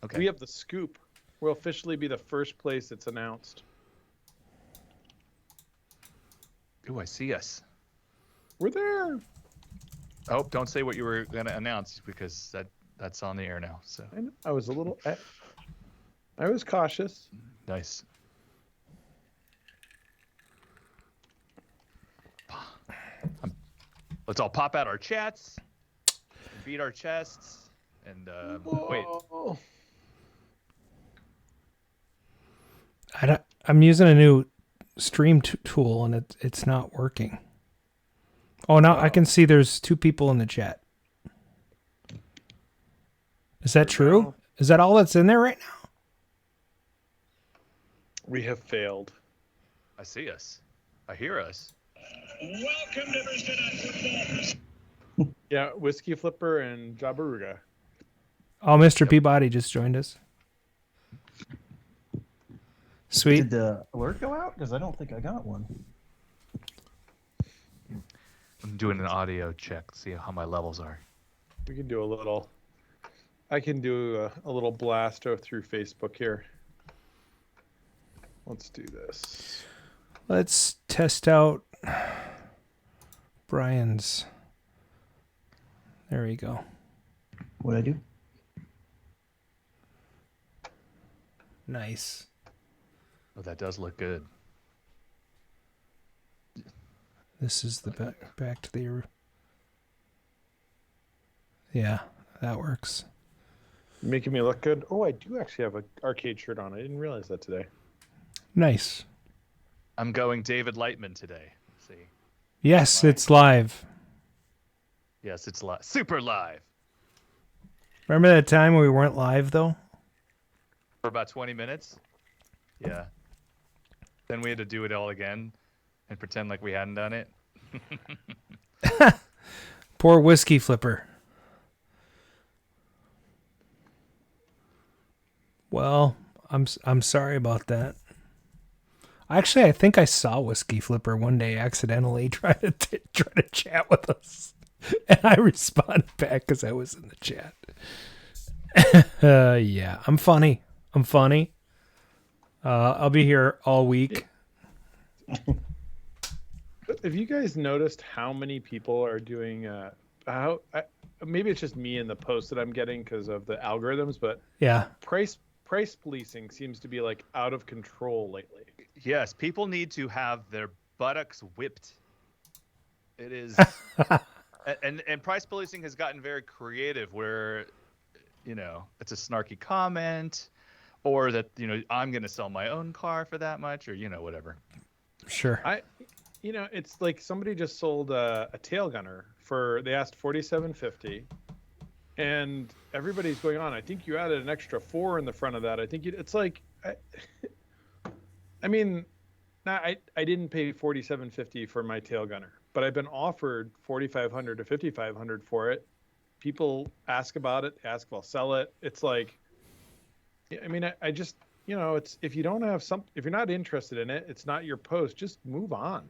Okay. We have the scoop. We'll officially be the first place it's announced. Ooh, I see us. We're there. Oh, don't say what you were going to announce because that's on the air now. So I was a little. I was cautious. nice. Let's all pop out our chats, and beat our chests, and wait. I'm using a new stream tool and it's not working. Oh, now I can see there's 2 people in the chat. Is that true? Is that all that's in there right now? We have failed. I see us. I hear us. Welcome to Thursday Night Football. Yeah, Whiskey Flipper and Jabaruga. Oh, Mr. Peabody just joined us. Sweet. Did the alert go out? Because I don't think I got one. I'm doing an audio check to see how my levels are. We can do a little. I can do a little blast through Facebook here. Let's do this. Let's test out Brian's. There we go. What'd I do? Nice. Oh, that does look good. This is the back to the. Yeah, that works. Making me look good. Oh, I do actually have an arcade shirt on. I didn't realize that today. Nice. I'm going David Lightman today. Let's see. Yes, it's live. Yes, it's live. Super live. Remember that time when we weren't live though? For about 20 minutes. Yeah. Then we had to do it all again and pretend like we hadn't done it. Poor Whiskey Flipper. Well, I'm sorry about that. Actually, I think I saw Whiskey Flipper one day accidentally try to chat with us, and I responded back because I was in the chat. Yeah, I'm funny. I'll be here all week. Have you guys noticed how many people are doing? Maybe it's just me in the post that I'm getting because of the algorithms, but Yeah. price policing seems to be like out of control lately. Yes, people need to have their buttocks whipped. It is, and price policing has gotten very creative where, it's a snarky comment, or that I'm going to sell my own car for that much, or whatever. Sure. It's like somebody just sold a tail gunner they asked $47.50, and everybody's going on. I think you added an extra 4 in the front of that. I think it's like, I mean, I didn't pay $47.50 for my tail gunner, but I've been offered $4,500 to $5,500 for it. People ask about it, ask if I'll sell it. It's like, I mean, I just, it's if you don't have if you're not interested in it, it's not your post. Just move on.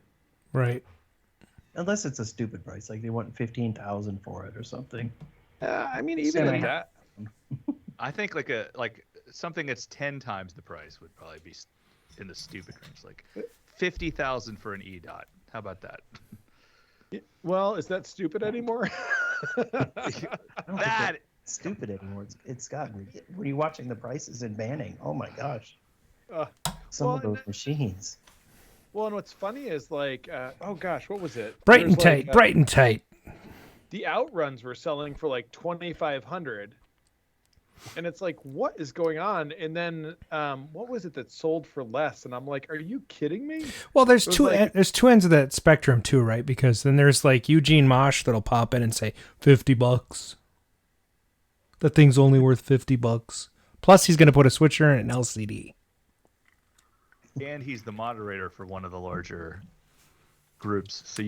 Right. Unless it's a stupid price, like they want $15,000 for it or something. I mean, even at that, I think like something that's 10 times the price would probably be in the stupid range, like 50,000 for an E-dot. How about that? Well, is that stupid anymore? That stupid anymore. It's gotten. When you're watching the prices in banning, oh my gosh, some of those machines. Well, and what's funny is like, oh gosh, what was it? Bright and tight. The outruns were selling for like $2,500, and it's like, what is going on? And then, what was it that sold for less? And I'm like, are you kidding me? Well, there's two ends of that spectrum too, right? Because then there's like Eugene Mosh that'll pop in and say $50. The thing's only worth $50. Plus, he's gonna put a switcher and an LCD. And he's the moderator for one of the larger groups. So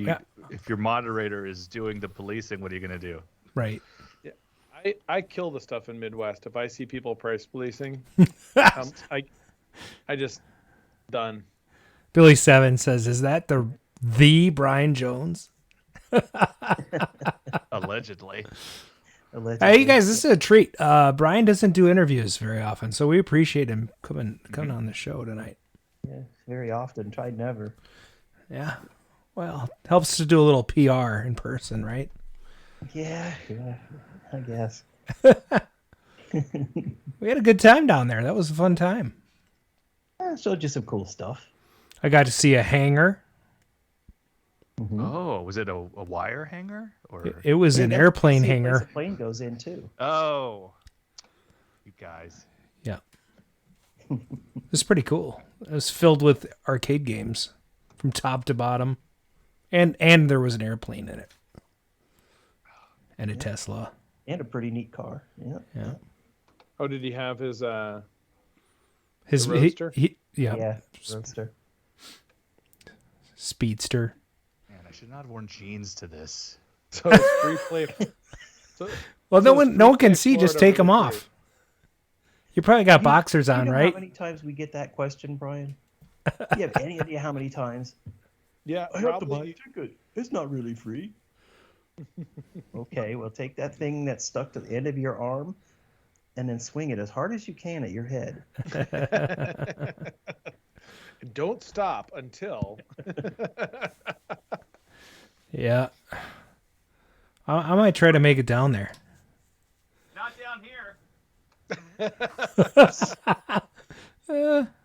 if your moderator is doing the policing, what are you going to do? Right. Yeah, I kill the stuff in Midwest. If I see people price policing, I just done. Billy Seven says, "Is that the Brian Jones?" Allegedly. Allegedly. Hey, you guys, this is a treat. Brian doesn't do interviews very often, so we appreciate him coming on the show tonight. Yeah, very often. Tried never. Yeah. Well, helps to do a little PR in person, right? Yeah, I guess. We had a good time down there. That was a fun time. Yeah, showed you some cool stuff. I got to see a hangar. Oh, was it a wire hanger or? It was an airplane See a place hangar. a plane goes in too. Oh, you guys. Yeah. It was pretty cool. It was filled with arcade games from top to bottom. And there was an airplane in it. And a Tesla. And a pretty neat car. Yeah. Yeah. Oh, did he have his His the Roadster? Yeah, Roadster. Speedster. Man, I should not have worn jeans to this. So it's free play. So, Well, so no one can see. Just take them off. You probably got boxers on, you know right? How many times we get that question, Brian? Do you have any idea how many times? Yeah, I have to buy probably. a ticket. It's not really free. Okay, well, take that thing that's stuck to the end of your arm and then swing it as hard as you can at your head. Don't stop until. Yeah. I might try to make it down there. Not down here.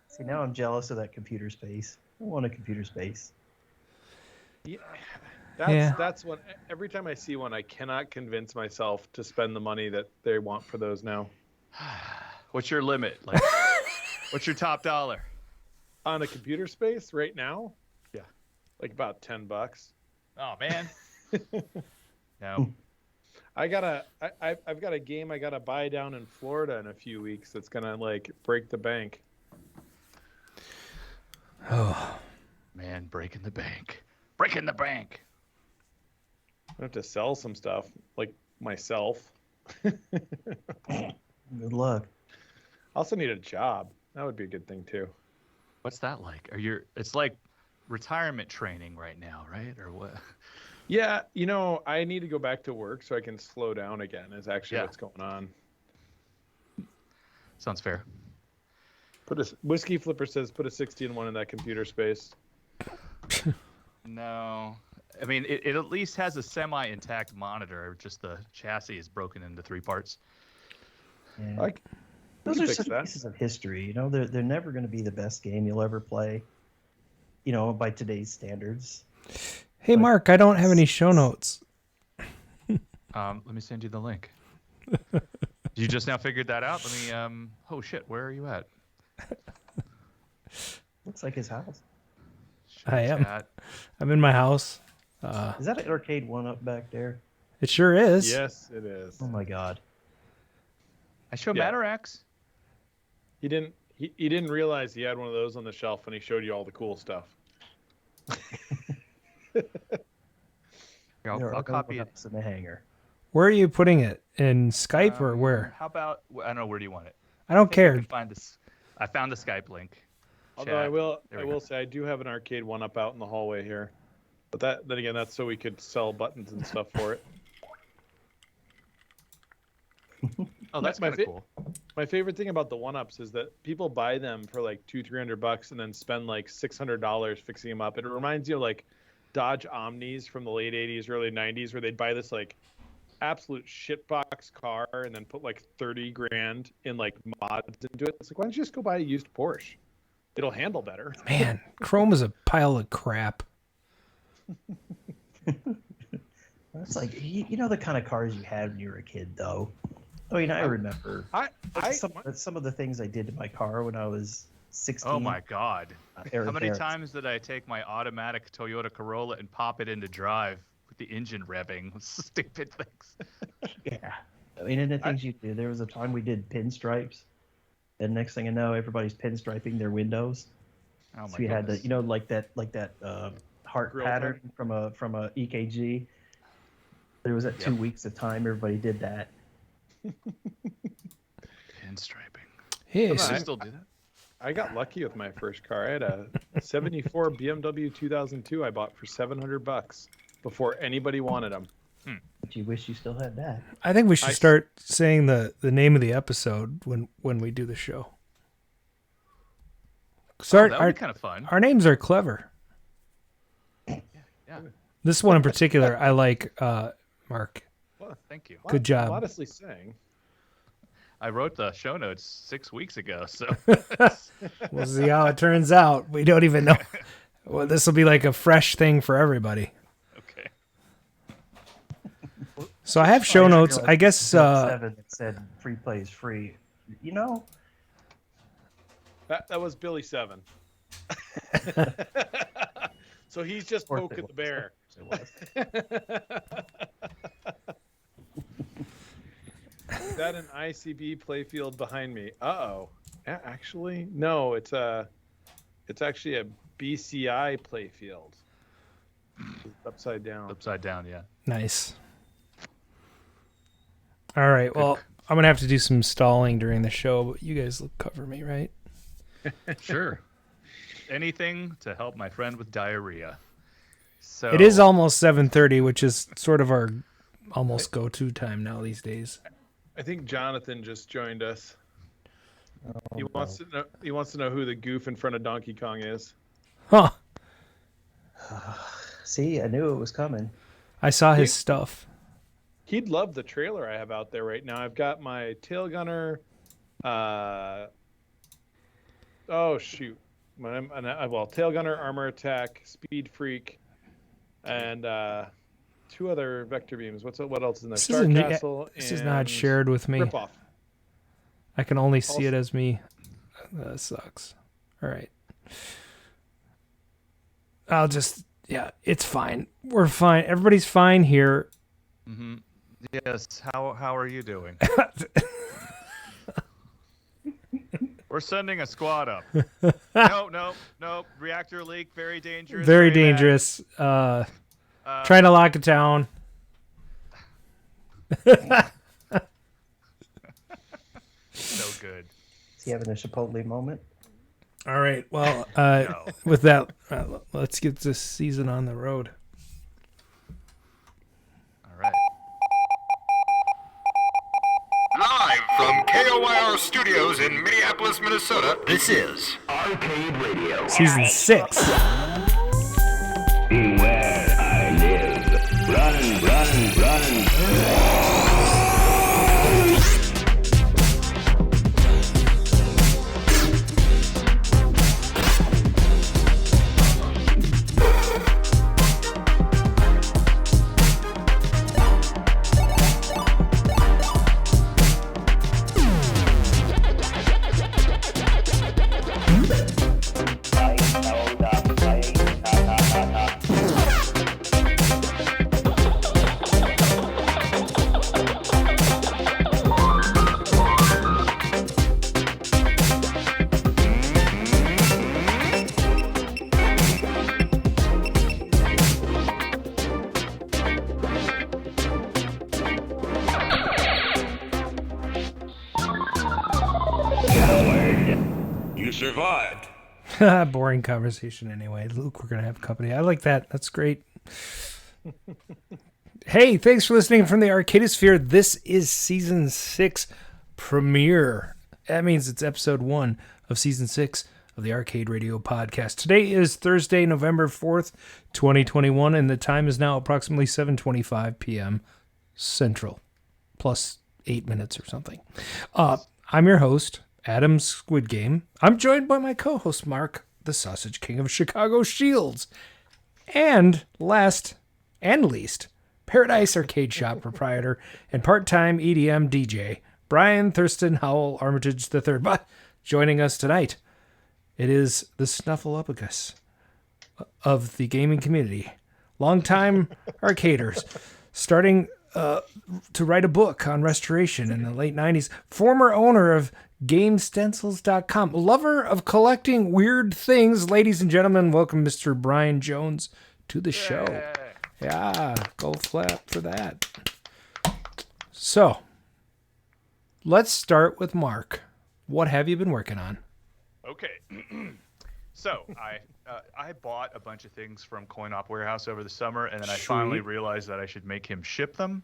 See, now I'm jealous of that computer space. I want a computer space. Yeah, that's what. Every time I see one, I cannot convince myself to spend the money that they want for those now. What's your limit? Like, what's your top dollar? On a computer space right now? Yeah. Like about $10. Oh man. No. I've got a game I gotta buy down in Florida in a few weeks that's gonna like break the bank. Oh. Man, breaking the bank. Breaking the bank. I have to sell some stuff, like myself. Good luck. I also need a job. That would be a good thing too. What's that like? It's like retirement training right now, right? Or what? Yeah, I need to go back to work so I can slow down again. Is actually what's going on. Sounds fair. Whiskey Flipper says put a 60-in-1 in that computer space. No. I mean, it at least has a semi-intact monitor. Just the chassis is broken into 3 parts. Yeah. Those are such pieces of history. They're never going to be the best game you'll ever play. By today's standards. Hey, Mark, I don't have any show notes. Let me send you the link. You just now figured that out? Let me. Oh shit, where are you at? Looks like his house. I am. I'm in my house. Is that an arcade one-up back there? It sure is. Yes, it is. Oh my god. I show Matarax. He didn't realize he had one of those on the shelf when he showed you all the cool stuff. I'll copy it. In the hangar. Where are you putting it? In Skype or where? How about I don't know. Where do you want it? I don't care. I found the Skype link. Although I will say I do have an arcade one-up out in the hallway here, but then again that's so we could sell buttons and stuff for it. Oh, that's kind of cool. My favorite thing about the one-ups is that people buy them for like $200-300 and then spend like $600 fixing them up. It reminds you of like Dodge Omnis from the late 80s, early 90s, where they'd buy this like absolute shitbox car and then put like 30 grand in like mods into it. It's like, why don't you just go buy a used Porsche? It'll handle better. Man, Chrome is a pile of crap. It's like the kind of cars you had when you were a kid, though. I mean, I remember some of the things I did to my car when I was 16. Oh my god! How many times did I take my automatic Toyota Corolla and pop it into drive with the engine revving? Stupid things. Yeah, I mean, and the things you do. There was a time we did pinstripes, and next thing I know, everybody's pinstriping their windows. Oh my so we had to, like that heart Grill pattern from a EKG. There was that 2 weeks of time everybody did that. Pinstriping. Hey, I still do that. I got lucky with my first car. I had a 74 BMW 2002 I bought for $700 before anybody wanted them. But you wish you still had that. I think we should start saying the name of the episode when we do the show. That would be kind of fun. Our names are clever. Yeah. This one in particular, I like, Mark. Well, thank you. Good job. Modestly saying. I wrote the show notes 6 weeks ago, so We'll see how it turns out. We don't even know. Well, this will be like a fresh thing for everybody. okay. So I have show notes. I guess 7 that said free play is free. You know, That was Billy 7. So he's just poking the bear. it was. Is that an ICB playfield behind me? Uh-oh. Actually, no. It's actually a BCI playfield. It's upside down. Upside down, yeah. nice. All right. Well, I'm gonna have to do some stalling during the show, but you guys will cover me, right? Sure. Anything to help my friend with diarrhea. So It is almost 7:30, which is sort of our almost go-to time now these days. I think Jonathan just joined us. Oh, He wants to know who the goof in front of Donkey Kong is. Huh. See, I knew it was coming. I saw his stuff. He'd love the trailer I have out there right now. I've got my tail gunner. Oh shoot! Tail gunner, armor attack, speed freak, and 2 other vector beams. What else is in there? Star Castle. This is not shared with me. Ripoff. I can only see it as me. That sucks. All right. It's fine. We're fine. Everybody's fine here. Mm-hmm. Yes. How are you doing? We're sending a squad up. No. Reactor leak. Very dangerous. Very dangerous. Trying to lock it down. So good. Is he having a Chipotle moment? All right. Well, No. with that, let's get this season on the road. All right. Live from KOYR Studios in Minneapolis, Minnesota, this is Arcade Radio. Season 6. Beware, I live. Run, run, run. You survived. Boring conversation anyway. Luke, we're going to have company. I like that. That's great. Hey, thanks for listening from the Arcadosphere. This is Season 6 premiere. That means it's Episode 1 of Season 6 of the Arcade Radio Podcast. Today is Thursday, November 4th, 2021, and the time is now approximately 7:25 p.m. Central, plus 8 minutes or something. I'm your host, Adam Squid Game. I'm joined by my co-host, Mark, the Sausage King of Chicago Shields. And last and least, Paradise Arcade Shop proprietor and part-time EDM DJ, Brian Thurston Howell Armitage III. But joining us tonight, it is the Snuffleupagus of the gaming community. Longtime arcaders, starting to write a book on restoration in the late 90s. Former owner of GameStencils.com. Lover of collecting weird things. Ladies and gentlemen, welcome Mr. Brian Jones to the show. Yeah, go flap for that. So, let's start with Mark. What have you been working on? Okay. So I bought a bunch of things from Coin Op Warehouse over the summer, and then I finally realized that I should make him ship them.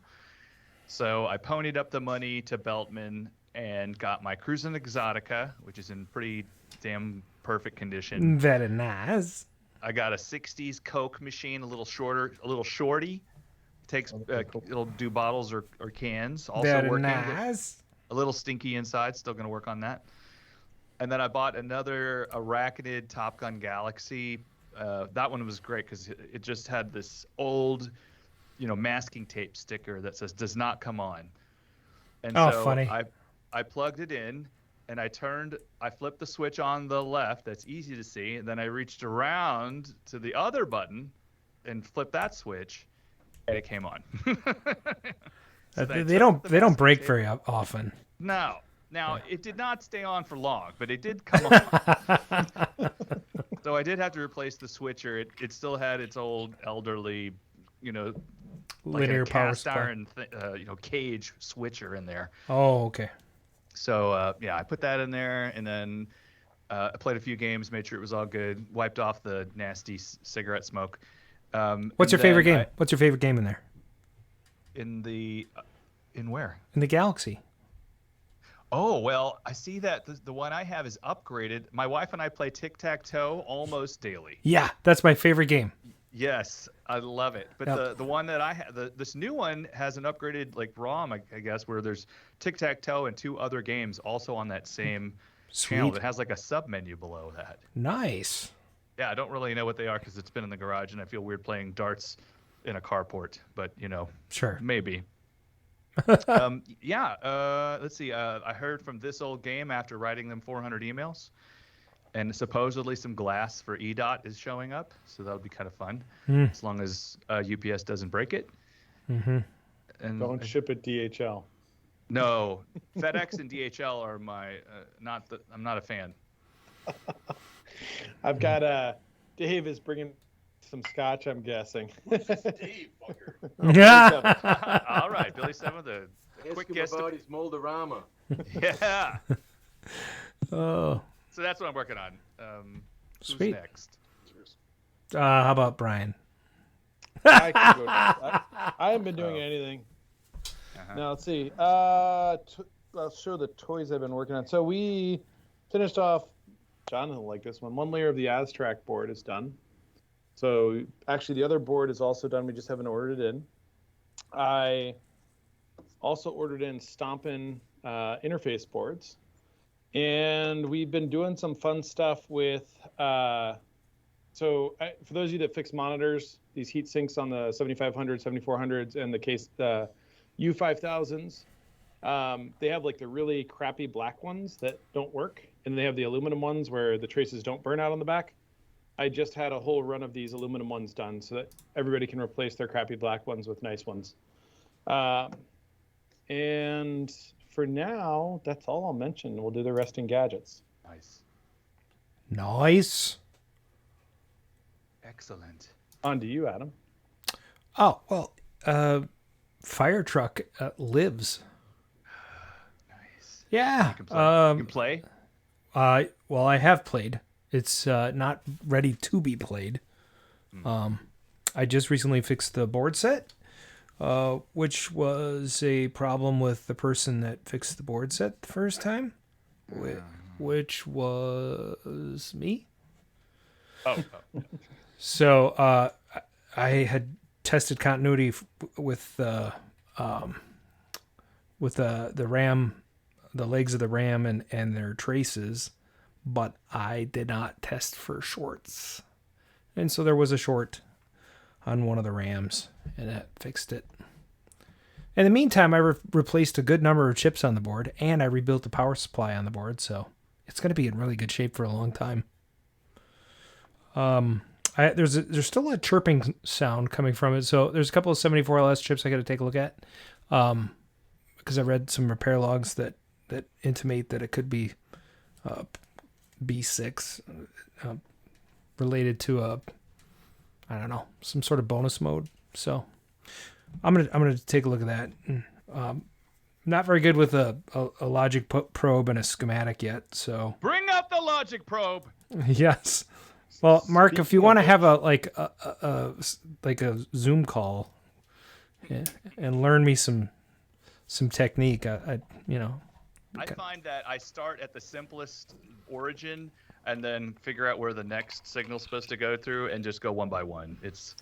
So I ponied up the money to Beltman and got my Cruisin' Exotica, which is in pretty damn perfect condition. Very nice. I got a 60s Coke machine, a little shorty. Takes it'll do bottles or cans. Also Very working. nice. A little stinky inside. Still going to work on that. And then I bought another Arachnid Top Gun Galaxy. That one was great because it just had this old, masking tape sticker that says "does not come on." And so funny. I plugged it in, and I flipped the switch on the left. That's easy to see. And then I reached around to the other button, and flipped that switch, and it came on. So they don't break very often. No. Now, it did not stay on for long, but it did come on. So I did have to replace the switcher. It still had its old elderly, Linear power cast supply. iron, cage switcher in there. Oh, okay. So, I put that in there, and then I played a few games, made sure it was all good, wiped off the nasty cigarette smoke. What's your favorite game? What's your favorite game in there? In where? In the Galaxy. Oh, well, I see that the one I have is upgraded. My wife and I play tic-tac-toe almost daily. Yeah, that's my favorite game. Yes, I love it. But the one that I have, this new one has an upgraded ROM, I guess, where there's tic-tac-toe and 2 other games also on that same channel. It has a sub-menu below that. Nice. Yeah, I don't really know what they are because it's been in the garage, and I feel weird playing darts in a carport. But, Sure. maybe. Let's see. I heard from This Old Game after writing them 400 emails, and supposedly some glass for EDOT is showing up, so that'll be kind of fun, as long as UPS doesn't break it. Mm-hmm. And don't ship it DHL. No, FedEx and DHL are my I'm not a fan. I've got Dave is bringing some scotch, I'm guessing. Dave, fucker. Yeah. All right, Billy Seven, the quick guess about his Moldorama. Yeah. Oh. So that's what I'm working on. Who's Sweet. next? How about Brian? I haven't been doing anything. Now let's see. I'll show the toys I've been working on. So we finished off. Jonathan will like this one. One layer of the Aztrac board is done. So actually, the other board is also done. We just haven't ordered it in. I also ordered in Stompin' interface boards, and we've been doing some fun stuff with. For those of you that fix monitors, these heat sinks on the 7500s, 7400s, and the U5000s, they have the really crappy black ones that don't work, and they have the aluminum ones where the traces don't burn out on the back. I just had a whole run of these aluminum ones done so that everybody can replace their crappy black ones with nice ones. And for now, that's all I'll mention. We'll do the rest in gadgets. Nice. Excellent. On to you, Adam. Oh, well, Fire Truck lives. Nice. Yeah. You can play? Well, I have played. It's not ready to be played. I just recently fixed the board set, which was a problem with the person that fixed the board set the first time, which was me. Oh. So I had tested continuity with the RAM, the legs of the RAM and their traces, but I did not test for shorts. And so there was a short on one of the RAMs, and that fixed it. In the meantime, I replaced a good number of chips on the board, and I rebuilt the power supply on the board, so it's going to be in really good shape for a long time. There's still a chirping sound coming from it, so there's a couple of 74LS chips I got to take a look at, because I read some repair logs that intimate that it could be B6 related to some sort of bonus mode. So I'm gonna take a look at that and not very good with a logic probe and a schematic yet. So Bring up the logic probe. yes. Well, Mark, if you want to have a Zoom call and learn me some technique, I find that I start at the simplest origin and then figure out where the next signal's supposed to go through and just go one by one. It's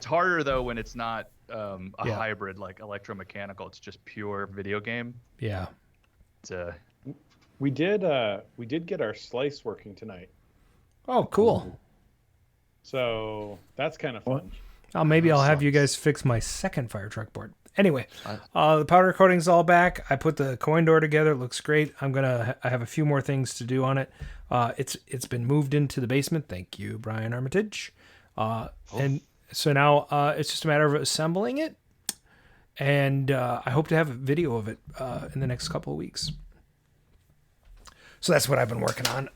harder though when it's not a hybrid like electromechanical. It's just pure video game. Yeah. We did get our slice working tonight. Oh, cool. So that's kind of fun. Maybe I'll have you guys fix my second fire truck board. Anyway, the powder coating's all back. I put the coin door together. It looks great. I have a few more things to do on it. It's been moved into the basement. Thank you, Brian Armitage. And so now it's just a matter of assembling it. And I hope to have a video of it in the next couple of weeks. So that's what I've been working on.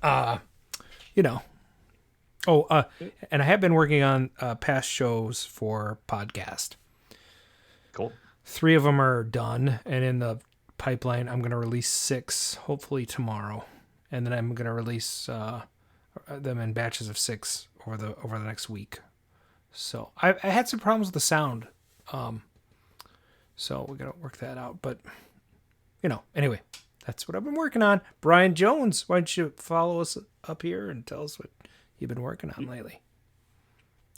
And I have been working on past shows for podcast. Cool. 3 of them are done, and in the pipeline, I'm going to release 6, hopefully tomorrow, and then I'm going to release them in batches of 6 over the next week. So I had some problems with the sound, so we got to work that out. But anyway, that's what I've been working on. Brian Jones, why don't you follow us up here and tell us what you've been working on lately?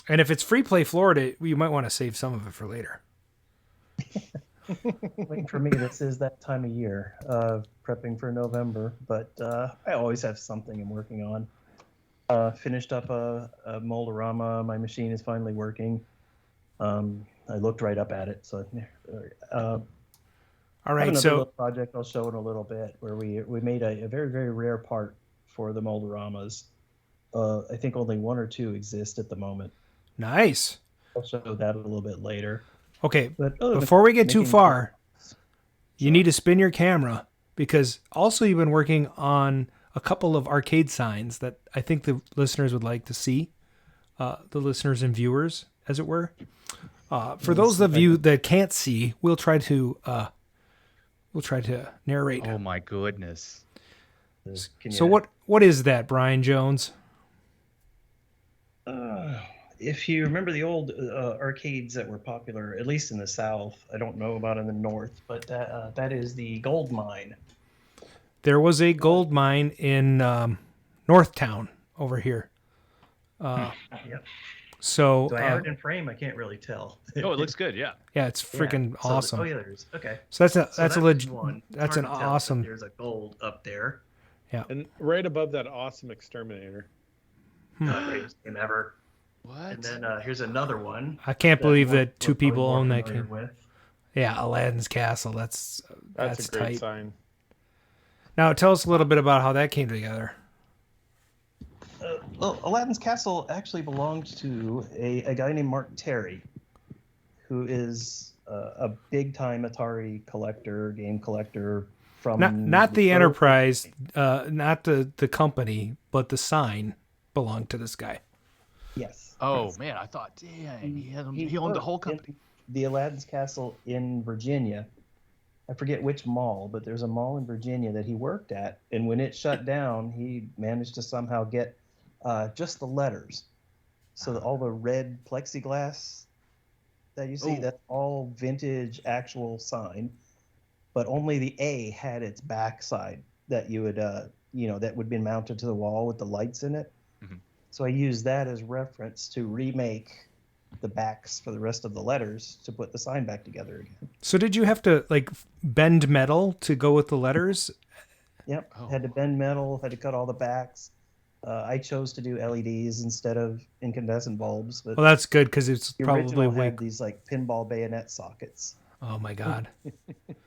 And if it's Free Play Florida, you might want to save some of it for later. Waiting for me, this is that time of year, prepping for November, but I always have something I'm working on. Finished up a Mold-A-Rama. My machine is finally working. I looked right up at it. So, all right. Another So little project I'll show in a little bit where we made a very, very rare part for the Mold-A-Ramas. I think only 1 or 2 exist at the moment. Nice. I'll show that a little bit later. Okay, But before we get too far, you need to spin your camera, because also you've been working on a couple of arcade signs that I think the listeners would like to see, the listeners and viewers, as it were. For those of you that can't see, we'll try to narrate. Oh my goodness! So what is that, Brian Jones? If you remember the old arcades that were popular, at least in the South, I don't know about in the North, but that is the gold mine. There was a gold mine in Northtown over here. Yep. So Do I have it in frame? I can't really tell. Oh, it looks good. Yeah. Yeah, it's freaking awesome. There's okay. So that's a legit one. That's an awesome. There's a gold up there. Yeah. And right above that awesome exterminator. Greatest game ever. What? And then here's another one. I can't believe that 2 we're probably people more own that familiar game. with. Yeah, Aladdin's Castle. That's a great tight. sign. Now tell us a little bit about how that came together. Well, Aladdin's Castle actually belonged to a guy named Mark Terry, who is a big-time Atari collector, game collector from... Not the Enterprise, not the company, but the sign belonged to this guy. Yes. Oh man, I thought, dang, he owned the whole company. The Aladdin's Castle in Virginia. I forget which mall, but there's a mall in Virginia that he worked at, and when it shut down, he managed to somehow get just the letters. So all the red plexiglass that you see, that's all vintage actual sign, but only the A had its backside that you would, that would be mounted to the wall with the lights in it. Mm-hmm. So I used that as reference to remake the backs for the rest of the letters to put the sign back together again. So did you have to bend metal to go with the letters? Yep. Had to bend metal, had to cut all the backs. I chose to do LEDs instead of incandescent bulbs. But well, that's good because it's the probably original had these pinball bayonet sockets. Oh my God!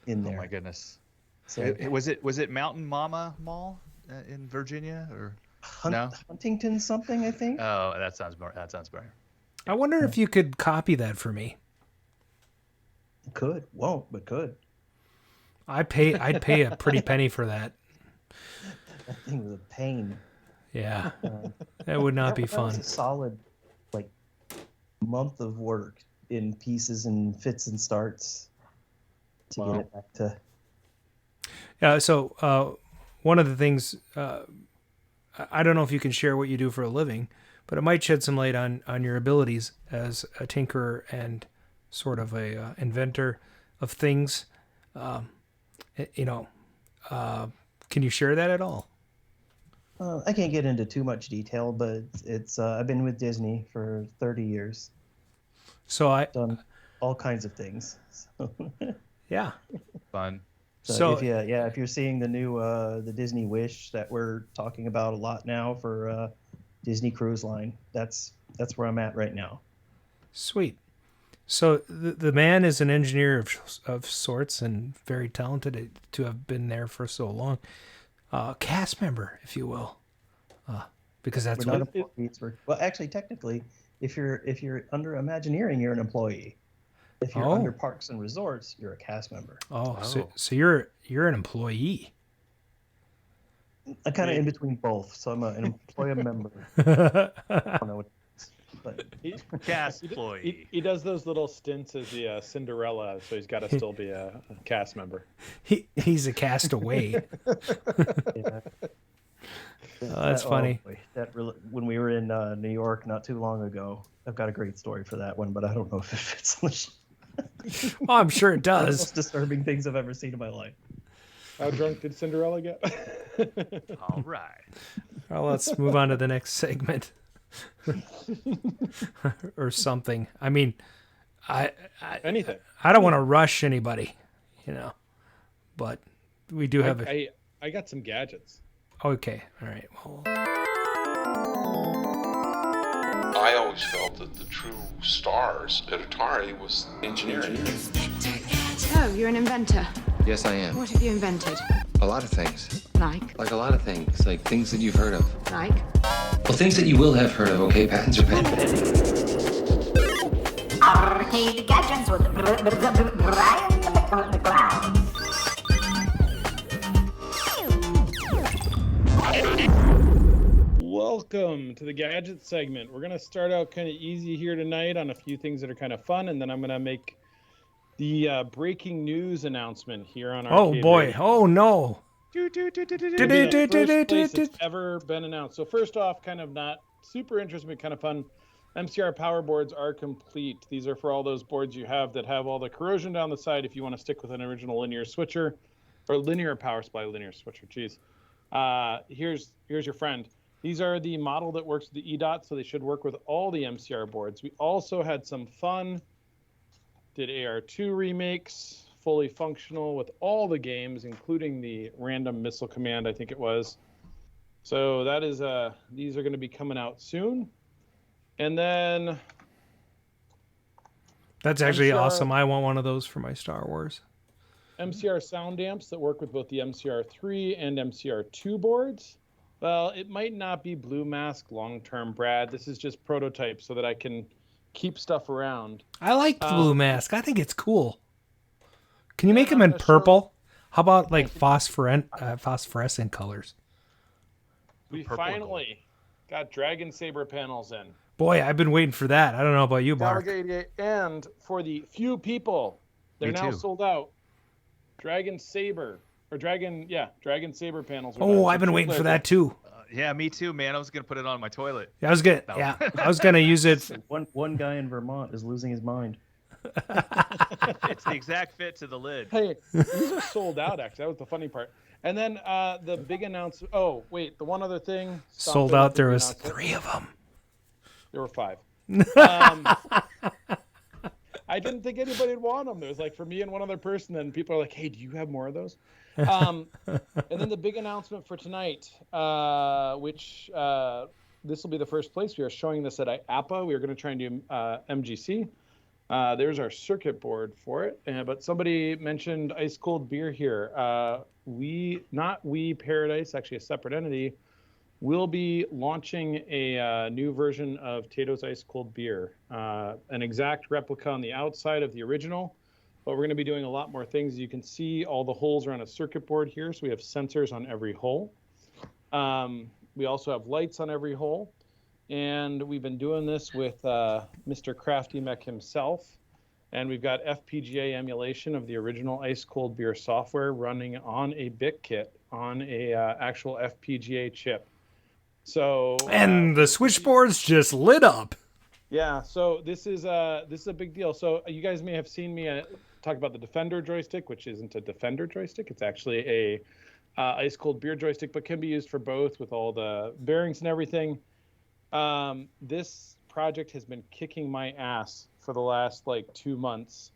In there. Oh my goodness! So was it Mountain Mama Mall in Virginia or no? Huntington something, I think. Oh, that sounds better. I wonder if you could copy that for me. Could, won't, but could. I'd pay a pretty penny for that. That thing was a pain. Yeah, that would not be fun. That was a solid, month of work in pieces and fits and starts to get it back to So one of the things, I don't know if you can share what you do for a living, but it might shed some light on your abilities as a tinkerer and sort of a inventor of things. Can you share that at all? I can't get into too much detail, but it's I've been with Disney for 30 years. So Done all kinds of things. So, yeah. Fun. So if you're seeing the new the Disney Wish that we're talking about a lot now for Disney Cruise Line, that's where I'm at right now. Sweet. So the man is an engineer of sorts and very talented to have been there for so long. Cast member, if you will, because that's We're what. not employees. Well, actually, technically, if you're under Imagineering, you're an employee. If you're under Parks and Resorts, you're a cast member. So you're an employee. I'm kind of in between both, so I'm an employee member. I don't know what. But Cast employee. He does those little stints as the Cinderella, so he's got to still be a cast member. He's a castaway. yeah. That's funny. When we were in New York not too long ago, I've got a great story for that one, but I don't know if it fits on the show. Oh, I'm sure it One of the does. most disturbing things I've ever seen in my life. How drunk did Cinderella get? All right. Well, let's move on to the next segment. Or something. I mean, Anything. I don't want to rush anybody, but we do have I got some gadgets. Okay, all right. Well, I always felt that the true stars at Atari was engineering. Oh, you're an inventor. Yes, I am. What have you invented? A lot of things. Like A lot of things. Like things that you've heard of. Like? Well, things that you will have heard of, okay? Patents are pending. Arcade Gadgets with Brian McLeod. Welcome to the gadget segment. We're going to start out kind of easy here tonight on a few things that are kind of fun, and then I'm going to make the breaking news announcement here on our. oh boy! Radio. Oh no! It'll be the first place it's ever been announced. So first off, kind of not super interesting, but kind of fun. MCR power boards are complete. These are for all those boards you have that have all the corrosion down the side. If you want to stick with an original linear switcher or linear power supply linear switcher, geez. Here's your friend. These are the model that works with the EDOT, so they should work with all the MCR boards. We also had some fun. Did AR2 remakes, fully functional with all the games, including the random missile command, I think it was. So that is these are going to be coming out soon. And then That's actually MCR awesome. I want one of those for my Star Wars. MCR sound amps that work with both the MCR3 and MCR2 boards. Well, it might not be Blue Mask long-term, Brad. This is just prototype so that I can keep stuff around. I like the Blue Mask. I think it's cool. Can you make them I'm in not sure. purple? How about like phosphorescent colors? We Purple and finally got Dragon Saber panels in. Boy, I've been waiting for that. I don't know about you, Mark. Galaga 88, and for the few people, they're Me now too. sold out. Dragon Saber panels. Oh, I've been waiting for that too. Yeah, me too, man. I was gonna put it on my toilet. I was gonna use it. One guy in Vermont is losing his mind. It's the exact fit to the lid. Hey, these are sold out. Actually, that was the funny part. And then the big announcement. Oh, wait, the one other thing. Sold out. There was 3 of them. There were 5. I didn't think anybody would want them. There was like for me and one other person. Then people are like, "Hey, do you have more of those?" And then the big announcement for tonight, which this will be the first place we are showing this at APA. We are going to try and do MGC. There's our circuit board for it. But somebody mentioned ice cold beer here. Paradise, actually a separate entity, will be launching a new version of Tato's Ice Cold Beer, an exact replica on the outside of the original, but we're going to be doing a lot more things. You can see all the holes are on a circuit board here, so we have sensors on every hole. We also have lights on every hole, and we've been doing this with Mr. Crafty Mech himself, And we've got FPGA emulation of the original Ice Cold Beer software running on a bit kit on a actual FPGA chip. So and the switchboards just lit up. yeah, so this is a big deal. So you guys may have seen me talk about the Defender joystick, which isn't a Defender joystick. It's actually a Ice Cold Beer joystick, but can be used for both with all the bearings and everything. This project has been kicking my ass for the last like 2 months.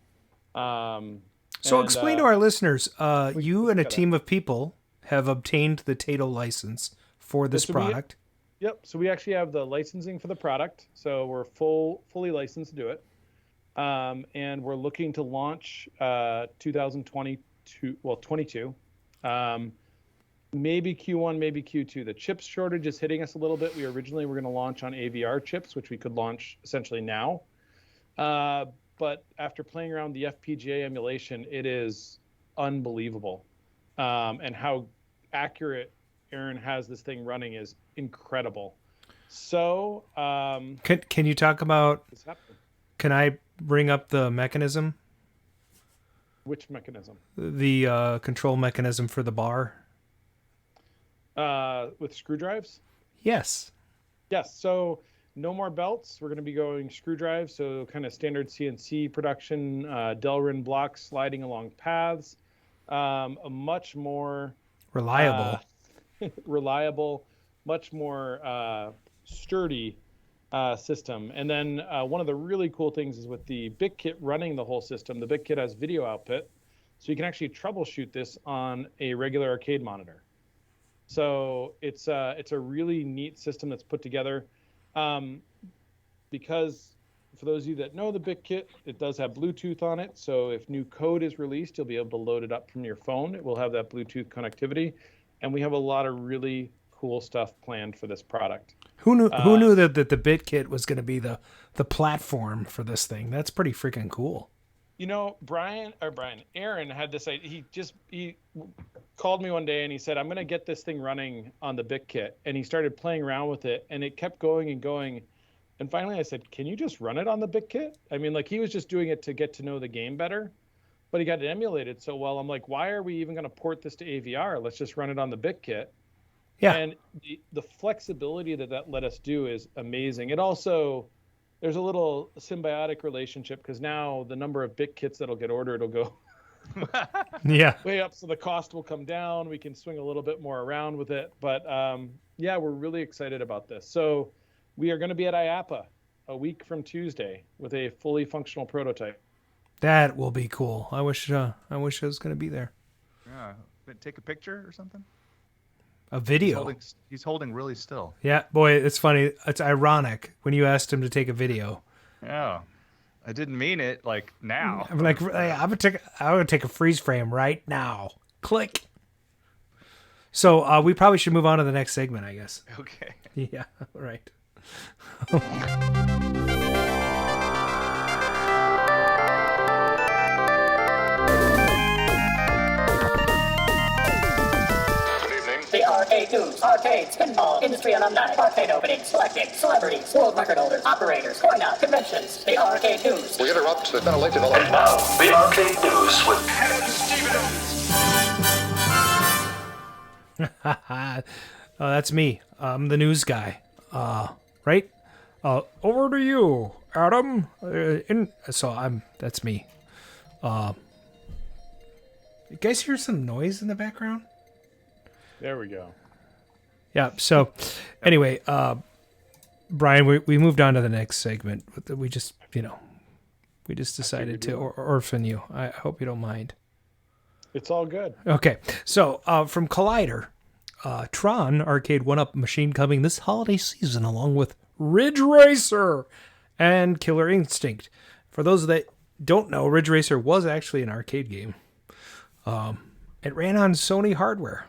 So explain to our listeners, you and a team of people have obtained the Tato license for this product. Yep. So we actually have the licensing for the product. So we're fully licensed to do it. And we're looking to launch 2022. Maybe Q1, maybe Q2. The chip shortage is hitting us a little bit. We originally were going to launch on AVR chips, which we could launch essentially now. But after playing around the FPGA emulation, it is unbelievable. And how accurate Aaron has this thing running is incredible. So can you talk about, can I bring up the mechanism? Which mechanism? The control mechanism for the bar. With screw drives? Yes. Yes. So no more belts. We're going to be going screw drives. So kind of standard CNC production, Delrin blocks sliding along paths. A much more reliable, much more sturdy system. And then one of the really cool things is with the bit kit running the whole system, the bit kit has video output. So you can actually troubleshoot this on a regular arcade monitor. So it's a really neat system that's put together. Because for those of you that know the bit kit, it does have Bluetooth on it. So if new code is released, you'll be able to load it up from your phone. It will have that Bluetooth connectivity. And we have a lot of really cool stuff planned for this product. Who knew that the bit kit was going to be the platform for this thing? That's pretty freaking cool. You know, Aaron had this idea. He called me one day and he said, I'm going to get this thing running on the bit kit. And he started playing around with it and it kept going and going. And finally I said, can you just run it on the bit kit? I mean, like he was just doing it to get to know the game better, but he got it emulated so well. I'm like, why are we even going to port this to AVR? Let's just run it on the bit kit. Yeah. And the flexibility that let us do is amazing. It also, there's a little symbiotic relationship because now the number of bit kits that'll get ordered will go way up. So the cost will come down. We can swing a little bit more around with it. But yeah, we're really excited about this. So we are going to be at IAPA a week from Tuesday with a fully functional prototype. That will be cool. I wish I was going to be there. Yeah. Take a picture or something? A video. He's holding really still. Yeah, boy, it's funny. It's ironic when you asked him to take a video. Yeah, I didn't mean it like now. I'm like, I'm gonna take a freeze frame right now. Click. So we probably should move on to the next segment, I guess. Okay. Yeah. Right. The arcade news, arcades, pinball, industry alumni, arcade openings, selected, celebrities, world record holders, operators, coin-out, conventions. The arcade news. We interrupt the late development. And now, the arcade news with Oh, that's me. I'm the news guy. Right? Over to you, Adam. That's me. You guys hear some noise in the background? There we go. Yeah. So, anyway, Brian, we moved on to the next segment. We just decided to orphan you. I hope you don't mind. It's all good. Okay. So, from Collider, Tron Arcade 1-Up machine coming this holiday season, along with Ridge Racer and Killer Instinct. For those that don't know, Ridge Racer was actually an arcade game. It ran on Sony hardware.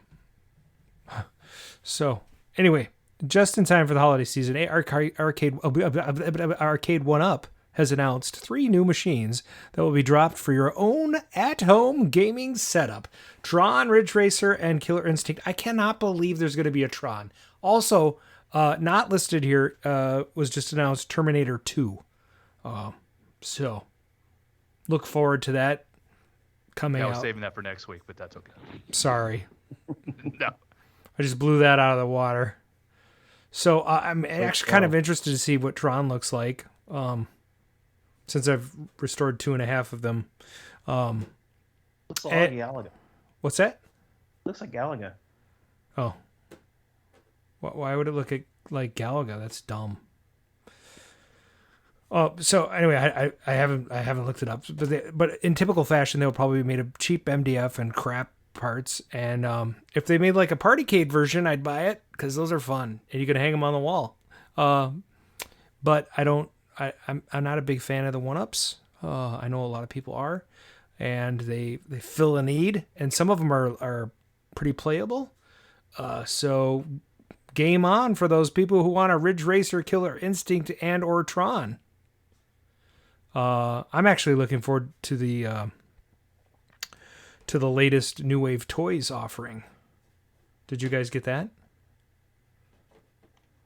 So, anyway, just in time for the holiday season, Arcade 1-Up has announced 3 new machines that will be dropped for your own at-home gaming setup. Tron, Ridge Racer, and Killer Instinct. I cannot believe there's going to be a Tron. Also, not listed here, was just announced Terminator 2. So, look forward to that coming Yeah, I was out. saving that for next week, but that's okay. Sorry. No. I just blew that out of the water. So I'm actually kind of interested to see what Tron looks like, since I've restored 2.5 of them. Looks like Galaga. What's that? Looks like Galaga. Oh. Why would it look like Galaga? That's dumb. Oh, so anyway, I haven't looked it up, but in typical fashion, they'll probably be made of cheap MDF and crap parts. And if they made like a Partycade version, I'd buy it because those are fun and you can hang them on the wall. But I'm not a big fan of the 1-ups. I know a lot of people are, and they fill a need, and some of them are pretty playable. So game on for those people who want a Ridge Racer, Killer Instinct, and or Tron. I'm actually looking forward to the latest New Wave Toys offering. Did you guys get that?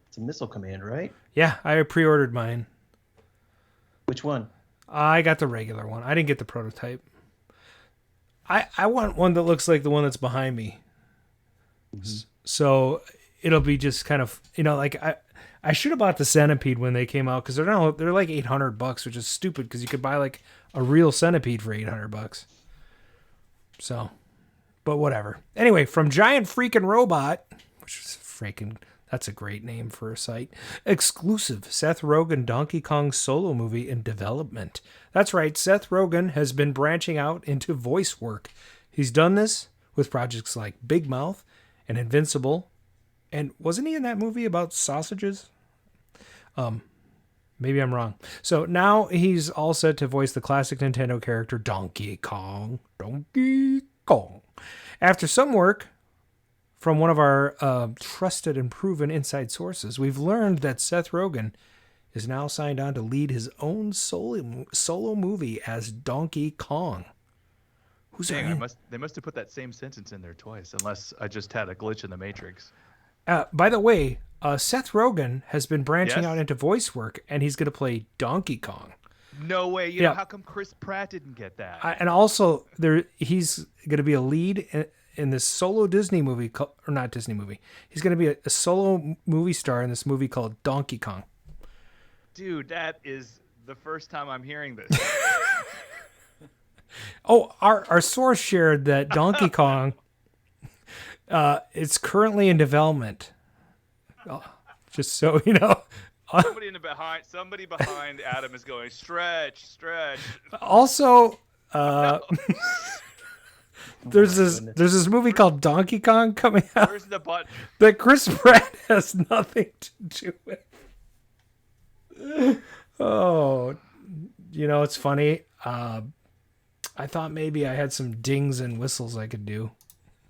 It's a Missile Command, right? Yeah, I pre-ordered mine. Which one? I got the regular one. I didn't get the prototype. I want one that looks like the one that's behind me. Mm-hmm. So it'll be just kind of, like I should have bought the Centipede when they came out because they're like $800, which is stupid because you could buy like a real Centipede for $800. So, but whatever. Anyway, from Giant Freaking Robot, which is that's a great name for a site. Exclusive Seth Rogen Donkey Kong solo movie in development. That's right, Seth Rogen has been branching out into voice work. He's done this with projects like Big Mouth and Invincible. And wasn't he in that movie about sausages? Maybe I'm wrong. So now he's all set to voice the classic Nintendo character Donkey Kong. Donkey Kong. After some work from one of our trusted and proven inside sources, we've learned that Seth Rogen is now signed on to lead his own solo movie as Donkey Kong. They must have put that same sentence in there twice, unless I just had a glitch in the Matrix. By the way, Seth Rogen has been branching out into voice work, and he's going to play Donkey Kong. No way. You know, how come Chris Pratt didn't get that? And also, he's going to be a lead in this solo Disney movie, or not Disney movie. He's going to be a solo movie star in this movie called Donkey Kong. Dude, that is the first time I'm hearing this. Oh, our source shared that Donkey Kong, it's currently in development. Just so you know. Somebody behind Adam is going, stretch. Also, there's this movie called Donkey Kong coming out. Where's the button? That Chris Pratt has nothing to do with. Oh, it's funny. I thought maybe I had some dings and whistles I could do,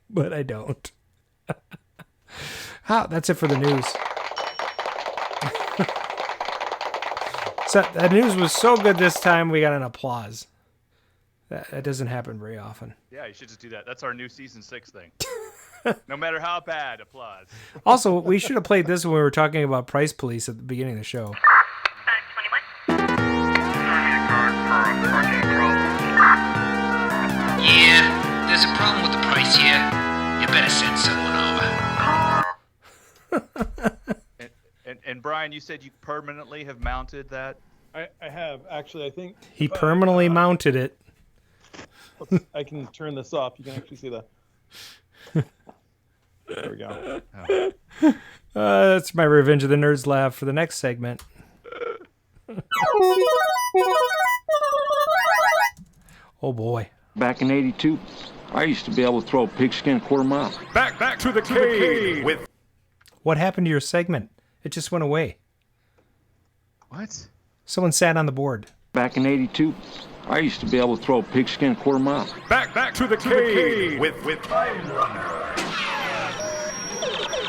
but I don't. That's it for the news. So that news was so good this time, we got an applause. That doesn't happen very often. Yeah, you should just do that. That's our new season 6 thing. No matter how bad, applause. Also, we should have played this when we were talking about Price Police at the beginning of the show. Yeah, there's a problem with the price here. You better send someone over. And Brian, you said you permanently have mounted that? I have. Actually, I think... He permanently mounted it. I can turn this off. You can actually see the... There we go. That's my Revenge of the Nerds laugh for the next segment. Oh boy. Back in '82, I used to be able to throw a pigskin quarter mile. Back to the cave with... What happened to your segment? It just went away. What? Someone sat on the board. Back in '82, I used to be able to throw a pigskin quarter mile. Back to the cave with...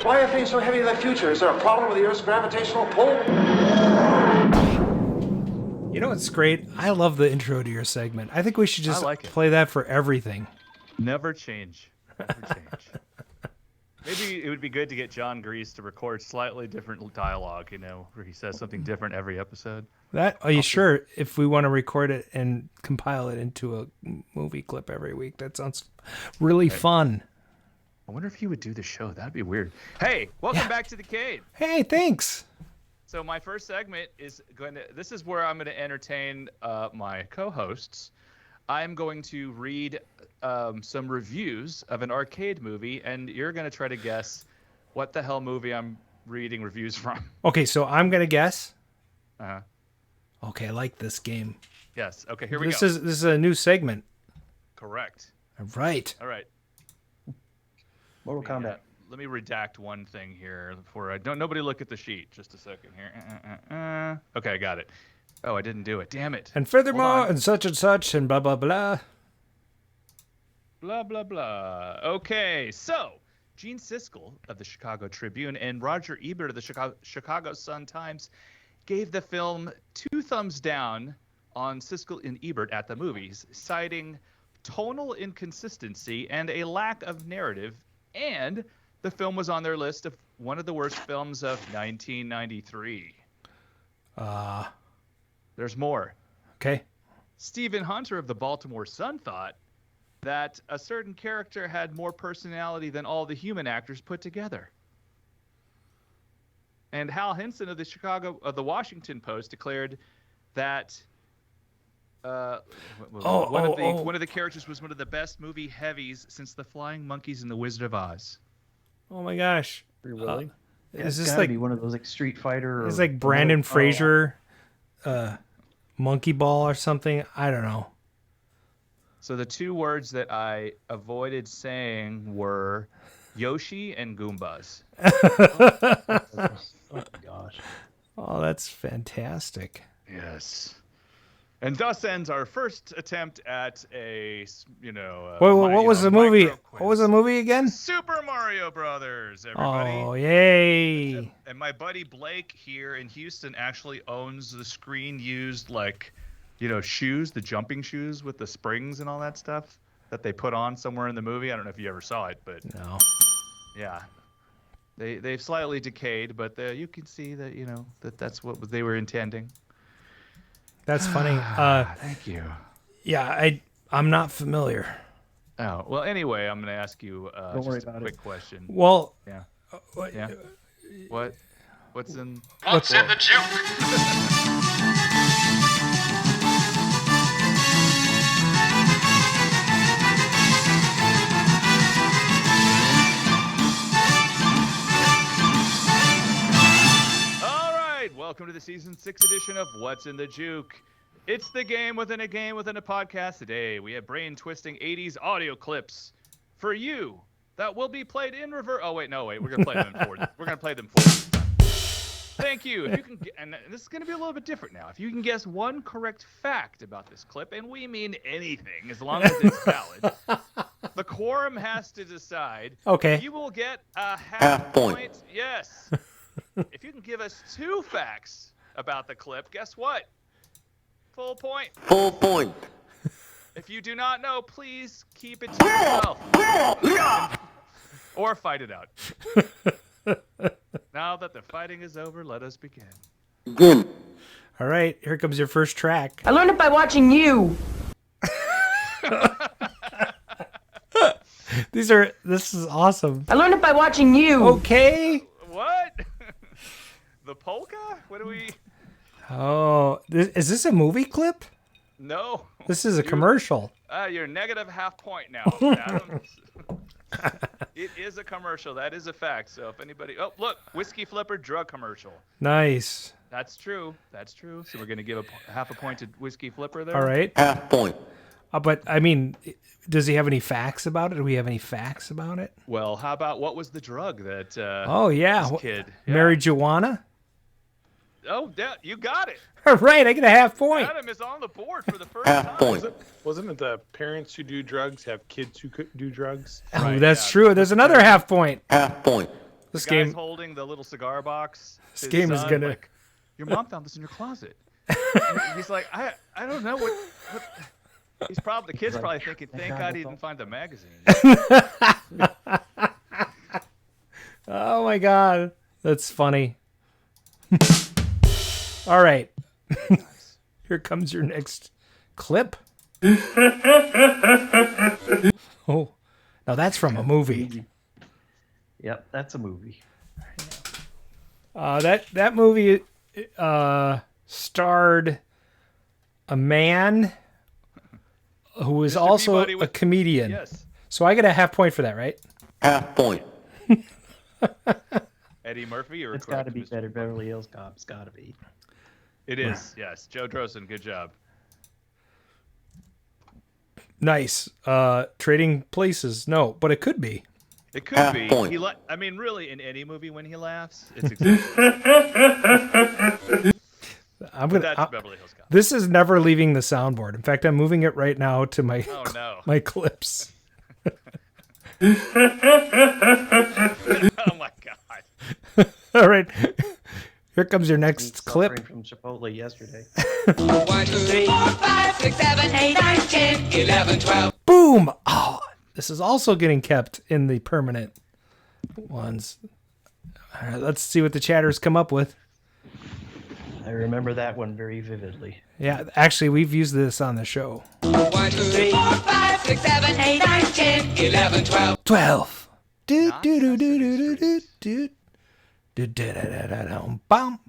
Why are things so heavy in the future? Is there a problem with the Earth's gravitational pull? You know what's great? I love the intro to your segment. I think we should just play that for everything. Never change. Never change. Maybe it would be good to get John Grease to record slightly different dialogue, where he says something different every episode. Are you sure? If we want to record it and compile it into a movie clip every week, that sounds really fun. I wonder if he would do the show. That'd be weird. Hey, welcome back to the Cave. Hey, thanks. So my first segment is this is where I'm going to entertain my co-hosts. I'm going to read some reviews of an arcade movie, and you're going to try to guess what the hell movie I'm reading reviews from. Okay, so I'm going to guess. Uh-huh. Okay, I like this game. Yes. Okay, here we go. This is a new segment. Correct. All right. Mortal Kombat. Let me redact one thing here before nobody look at the sheet. Just a second here. Okay, I got it. Oh, I didn't do it. Damn it. And furthermore, and such, and blah, blah, blah. Blah, blah, blah. Okay, so Gene Siskel of the Chicago Tribune and Roger Ebert of the Chicago Sun-Times gave the film 2 thumbs down on Siskel and Ebert at the movies, citing tonal inconsistency and a lack of narrative, and the film was on their list of one of the worst films of 1993. There's more. Okay. Stephen Hunter of the Baltimore Sun thought that a certain character had more personality than all the human actors put together. And Hal Hinson of the Washington Post declared that one of the characters was one of the best movie heavies since The Flying Monkeys and The Wizard of Oz. Oh my gosh! Really? Is this gotta like be one of those like Street Fighter? It's like Brandon Fraser, Monkey Ball or something. I don't know. So the 2 words that I avoided saying were Yoshi and Goombas. Oh my gosh. Oh, that's fantastic. Yes. And thus ends our first attempt at a, what was the movie? What was the movie again? Super Mario Brothers, everybody. Oh, yay. And my buddy Blake here in Houston actually owns the screen-used, shoes, the jumping shoes with the springs and all that stuff that they put on somewhere in the movie. I don't know if you ever saw it, but no. Yeah. They've slightly decayed, but you can see that that's what they were intending. That's funny. Thank you. Yeah, I'm not familiar. Oh, well, anyway, I'm going to ask you Don't worry just a about quick it. question. Well, Yeah. Yeah. What's in the juke? Welcome to the season 6 edition of What's in the Juke. It's the game within a podcast. Today we have brain-twisting 80s audio clips for you that will be played in reverse. Oh wait, we're gonna play them in forward. We're gonna play them forward. Thank you. If you can, and this is gonna be a little bit different now. If you can guess one correct fact about this clip, and we mean anything as long as it's valid, the quorum has to decide. Okay. You will get a half point. Yes. If you can give us 2 facts about the clip, guess what? Full point. Full point. If you do not know, please keep it to yourself. Or fight it out. Now that the fighting is over, let us begin. Begin. All right, here comes your first track. I learned it by watching you. This is awesome. I learned it by watching you. Okay. What? The polka? What do we... Oh, is this a movie clip? No. This is a commercial. You're negative half point now, Adam. It is a commercial. That is a fact. So if anybody... Oh, look. Whiskey Flipper drug commercial. Nice. That's true. That's true. So we're going to give half a point to Whiskey Flipper there? All right. Half point. But, I mean, does he have any facts about it? Do we have any facts about it? Well, how about what was the drug that this kid... Marijuana? Oh, you got it. All right, I get a half point. Adam is on the board for the first Half time. point. Wasn't it the parents who do drugs have kids who do drugs? Oh, Right, that's yeah. true. There's another half point. Half point. This The guy's game, holding the little cigar box. This His game is son, gonna- like, your mom found this in your closet. And he's like, I don't know what. He's probably the kid's probably thinking, thank God he didn't find the magazine. Oh my god, that's funny. All right, here comes your next clip. Oh, now that's from a movie. Yep, that's a movie. That movie starred a man who was Mr. also Peabody a comedian. Yes. So I get a half point for that, right? Half point. Eddie Murphy or It's got to be Better Beverly Hills Cop. It's got to be. It is, yes. Joe Drossen, good job. Nice. Trading places. No, but it could be. It could be. Point. I mean, really, in any movie when he laughs, it's exactly. That's Beverly Hills Cop. This is never leaving the soundboard. In fact, I'm moving it right now to my Oh no. my clips. Oh my god. All right. Here comes your next Suffering clip. from Chipotle yesterday. 1, 2, 3, 4, 5, 6, 7, 8, 9, 10, 11, 12. Boom! Oh, this is also getting kept in the permanent ones. All right, let's see what the chatters come up with. I remember that one very vividly. Yeah, actually, we've used this on the show. 1, 2, 3, 4, 5, 6, 7, 8, 9, 10, 11, 12. 12. Do do do do do do do do do. Bum.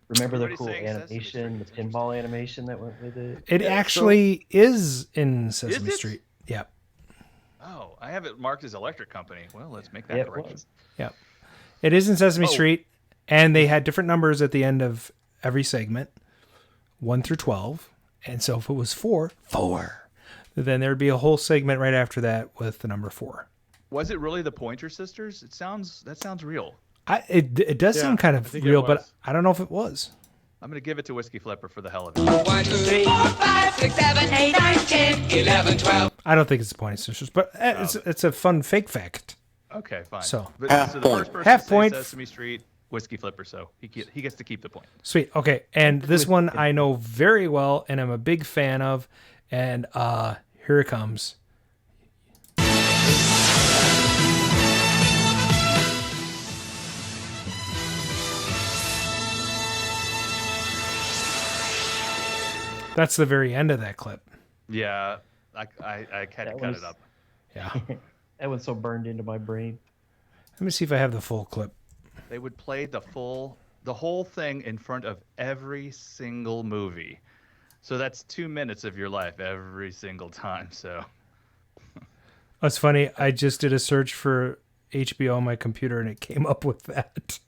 Remember the Everybody cool saying Sesame animation, the pinball animation that went with it? It actually is in Sesame Is it? Street. Yep. Oh, I have it marked as Electric Company. Well, let's make that Yeah, it correction. was. Yep. It is in Sesame Oh. Street, and they had different numbers at the end of every segment, 1 through 12. And so if it was 4, then there'd be a whole segment right after that with the number 4. Was it really the Pointer Sisters? That sounds real. It does Yeah, sound kind I of think it real, but was. I don't know if it was. I'm gonna give it to Whiskey Flipper for the hell of it. 1, 2, 3, 4, 5, 6, 7, 8, 9, 10, 11, 12. I don't think it's the Pointer Sisters, but it's a fun fake fact. Okay, fine. So- But, Half so the point. first person Half to say point. Sesame Street, Whiskey Flipper, so he gets to keep the point. Sweet. Okay. And this one I know very well and I'm a big fan of. And here it comes. That's the very end of that clip. Yeah, I had to That cut was- it up. Yeah. That one's so burned into my brain. Let me see if I have the full clip. They would play the whole thing in front of every single movie. So that's 2 minutes of your life every single time. So That's funny. I just did a search for HBO on my computer and it came up with that.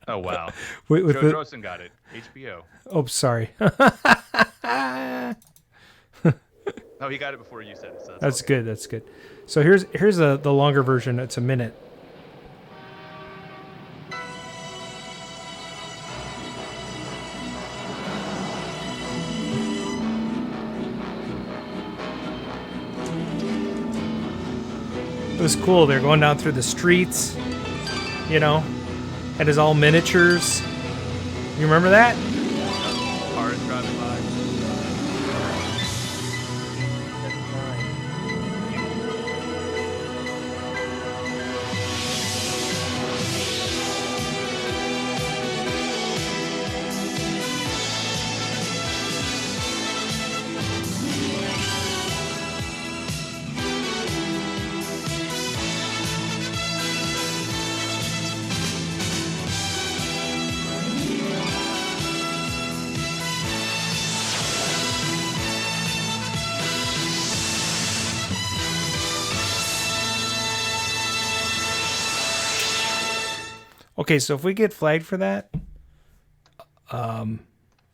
oh wow. With Joe the- Drossen got it. HBO. Oh, sorry. No, he got it before you said it. So That's all good. That's good. So here's the longer version. It's a minute. It was cool. They're going down through the streets, you know, and it's all miniatures. You remember that? Cars driving by. Okay, so if we get flagged for that,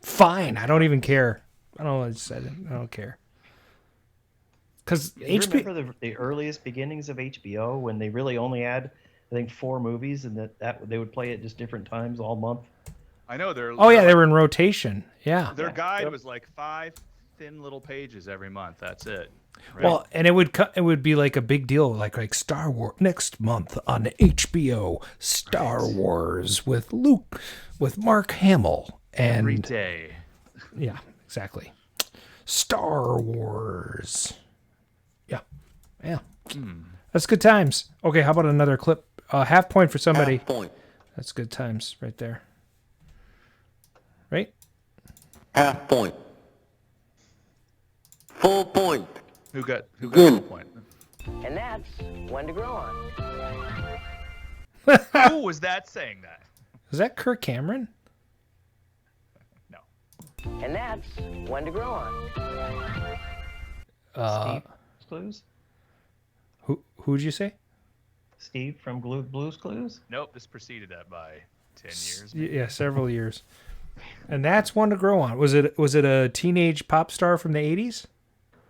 fine. I don't even care. I don't know what I said. I don't care. Because You remember the earliest beginnings of HBO when they really only had, I think, 4 movies, and that they would play at just different times all month. I know they're. Oh yeah, they were in rotation. Yeah. Their guide was like 5 thin little pages every month. That's it. Right? Well, and it would be like a big deal, like Star Wars next month on HBO. Star Wars with Mark Hamill and every day. Yeah, exactly. Star Wars. Yeah. That's good times. Okay, how about another clip? half point for somebody. Half point. That's good times right there. Right? Half point. Full point. Who got full point? And that's when to grow on. Who was that saying that? Is that Kirk Cameron? No. And that's when to grow on. Steve Clues? Who'd you say? Steve from Blue's Clues? Nope, this preceded that by 10 years. Yeah, several years. And that's one to grow on. Was it a teenage pop star from the 80s?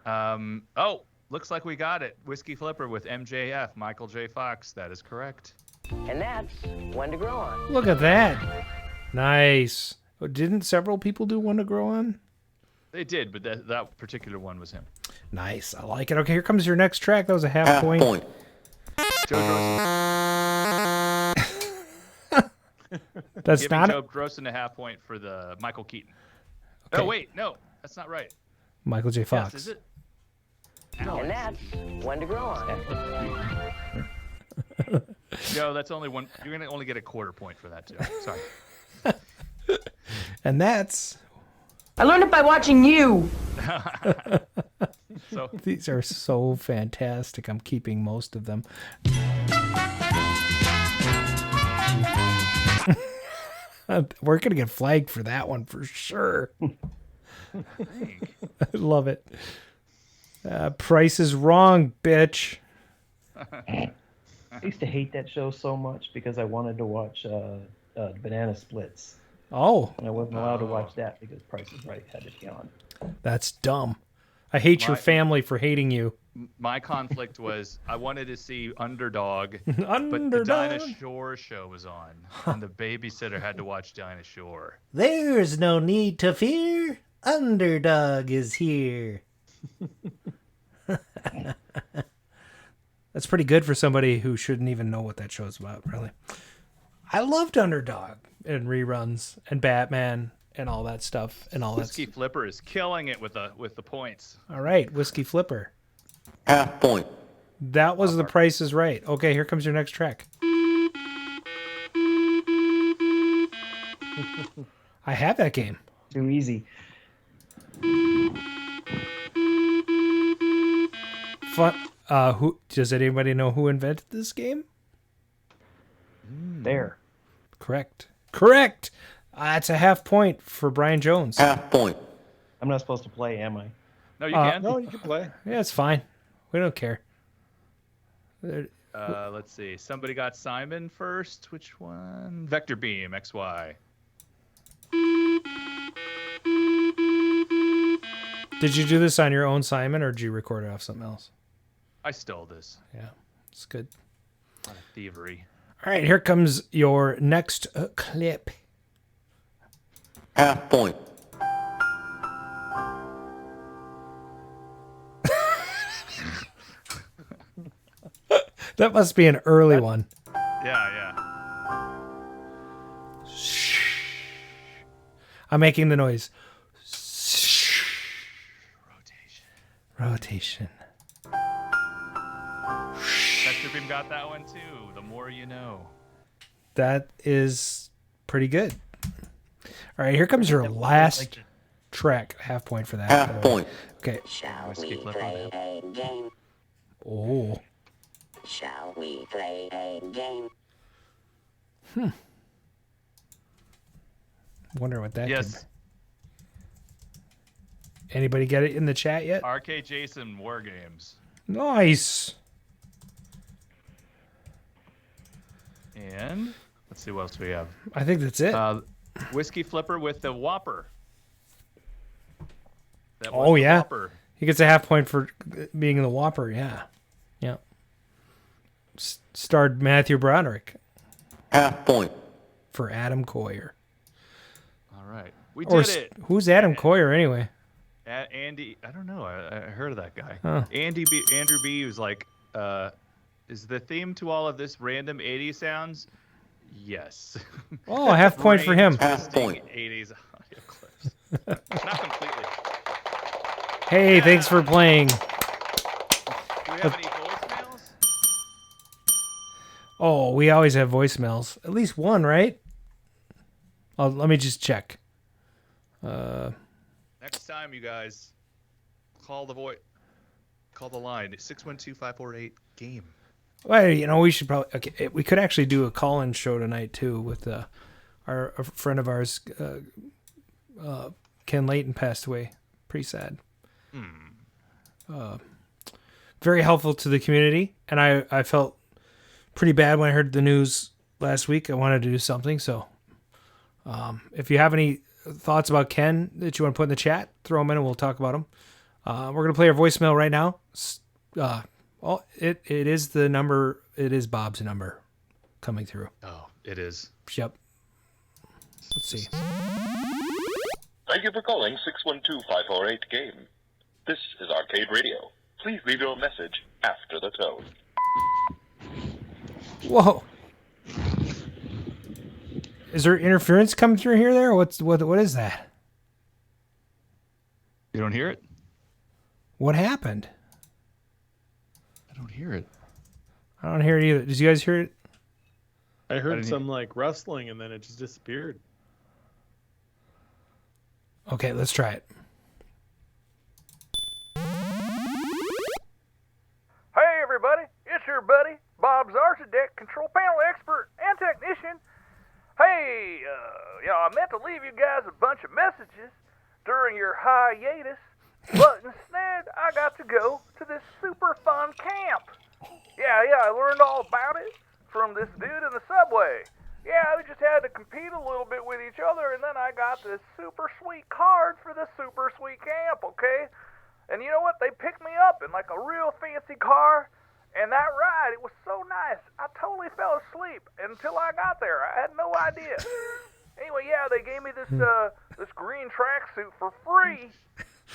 Oh, looks like we got it. Whiskey Flipper with MJF, Michael J. Fox. That is correct. And that's when to grow on. Look at that. Nice. Didn't several people do one to grow on? They did, but that particular one was him. Nice. I like it. Okay, here comes your next track. That was a half point. Joe Drossen. That's Giving not Joe Drossen a half point for the Michael Keaton. Okay. Oh, wait. No, that's not right. Michael J. Fox. Yes, is it? And that's when to grow on. No, that's only one. You're going to only get a quarter point for that, too. Sorry. And that's... I learned it by watching you. So these are so fantastic. I'm keeping most of them. We're going to get flagged for that one for sure. I love it. Price is Wrong, bitch. I used to hate that show so much because I wanted to watch Banana Splits. Oh. And I wasn't allowed to watch that because Price is Right had to be on. That's dumb. I hate your family for hating you. My conflict was I wanted to see Underdog, Underdog. but the Dinah Shore show was on, and the babysitter had to watch Dinah Shore. There's no need to fear. Underdog is here. That's pretty good for somebody who shouldn't even know what that show's about, really. I loved Underdog and reruns and Batman and all that stuff and all Whiskey Flipper is killing it with the points. All right, Whiskey Flipper. Half point. That was The Price is Right. Okay, here comes your next track. I have that game. Too easy. Fun. Who does anybody know who invented this game? There. Correct. That's a half point for Brian Jones. Half point. I'm not supposed to play, am I? No, you can. No, you can play. Yeah, it's fine. We don't care. Let's see. Somebody got Simon first. Which one? Vector Beam XY. Did you do this on your own, Simon, or did you record it off something else? I stole this. Yeah, it's good. A lot of thievery. All right, here comes your next clip. Half point. That must be an early one. Yeah. I'm making the noise. Rotation. Rotation. Vector Beam got that one too. The more you know. That is pretty good. All right, here comes your last track. Half point for that. Half point. Okay. Shall we play a game? Oh. Shall we play a game? Wonder what that Yes. could be. Anybody get it in the chat yet? RK Jason War Games. Nice. And let's see what else we have. I think that's it. Whiskey Flipper with the Whopper. That was Oh, the yeah. Whopper. He gets a half point for being the Whopper. Yeah. Starred Matthew Broderick. Half point. For Adam Coyer. All right. We Or did it. Who's Adam Coyer anyway? Andy, I don't know. I heard of that guy. Huh. Andrew B was like, is the theme to all of this random 80s sounds? Yes. Oh, a half point for him. Half point. 80s audio clips. Not completely. Hey, thanks for playing. Do we have any voicemails? Oh, we always have voicemails. At least one, right? Oh, let me just check. Next time, you guys, call the line. 612-548-GAME. Well, we should probably. Okay, we could actually do a call-in show tonight too with a friend of ours, Ken Layton, passed away. Pretty sad. Very helpful to the community, and I felt pretty bad when I heard the news last week. I wanted to do something, so if you have any thoughts about Ken that you want to put in the chat, throw them in and we'll talk about them. We're going to play our voicemail right now. It is the number. It is Bob's number coming through. Oh, it is. Yep. Let's see. Thank you for calling 612-548-GAME. This is Arcade Radio. Please leave your message after the tone. Whoa. Is there interference coming through here there? What is that? You don't hear it? What happened? I don't hear it. I don't hear it either. Did you guys hear it? I heard some like rustling and then it just disappeared. Okay, let's try it. Hey everybody, it's your buddy, Bob Zarzadek, control panel expert and technician. Hey, I meant to leave you guys a bunch of messages during your hiatus, but instead I got to go to this super fun camp. Yeah, I learned all about it from this dude in the subway. Yeah, we just had to compete a little bit with each other, and then I got this super sweet card for the super sweet camp, okay? And you know what? They picked me up in like a real fancy car, and that ride, it was so nice. I totally fell asleep until I got there. I had no idea. Anyway, yeah, they gave me this this green tracksuit for free.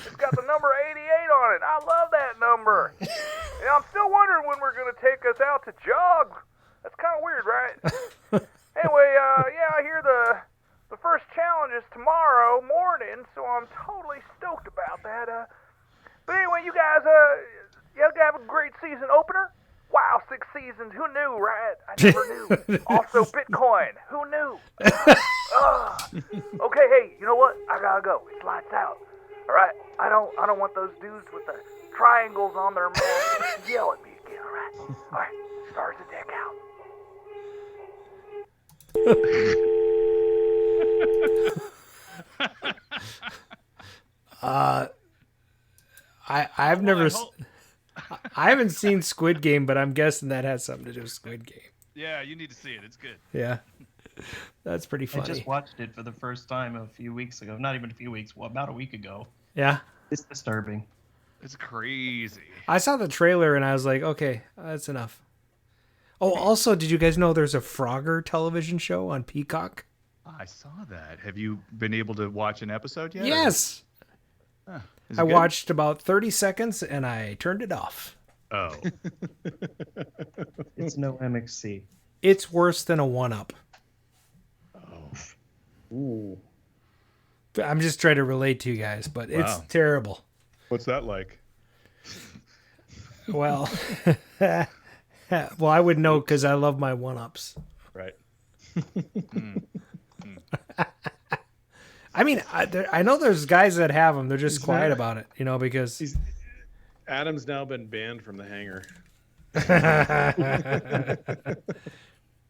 It's got the number 88 on it. I love that number. And I'm still wondering when we're going to take us out to jog. That's kind of weird, right? Anyway, I hear the first challenge is tomorrow morning, so I'm totally stoked about that. But anyway, you guys have a great season opener. Wow, 6 seasons. Who knew, right? I never knew. Also, Bitcoin. Who knew? Okay, hey, you know what? I gotta go. It's lights out. All right? I don't want those dudes with the triangles on their masks to yell at me again, all right? All right, stars the deck out. I've never. I haven't seen Squid Game, but I'm guessing that has something to do with Squid Game. Yeah, you need to see it. It's good. Yeah, that's pretty funny. I just watched it for the first time a few weeks ago. Not even a few weeks. Well, about a week ago. Yeah, it's disturbing. It's crazy. I saw the trailer and I was like, okay, that's enough. Oh, also, did you guys know there's a Frogger television show on Peacock? I saw that. Have you been able to watch an episode yet? Yes. Is it I good? watched about 30 seconds and I turned it off. Oh. It's no MXC. It's worse than a 1-Up. Oh. Ooh. I'm just trying to relate to you guys, but it's terrible. What's that like? Well, I would know because I love my 1-Ups. Right. I mean, I know there's guys that have them. They're just quiet about it, because Adam's now been banned from the hangar.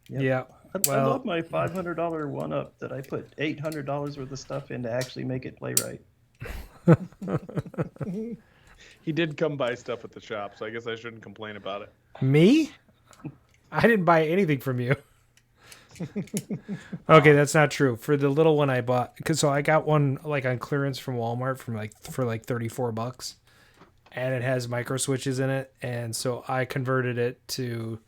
Yeah. I love my $500 1-Up that I put $800 worth of stuff in to actually make it play right. He did come buy stuff at the shop, so I guess I shouldn't complain about it. Me? I didn't buy anything from you. Okay, that's not true. For the little one I bought, so I got one like on clearance from Walmart for like $34, and it has micro switches in it, and so I converted it to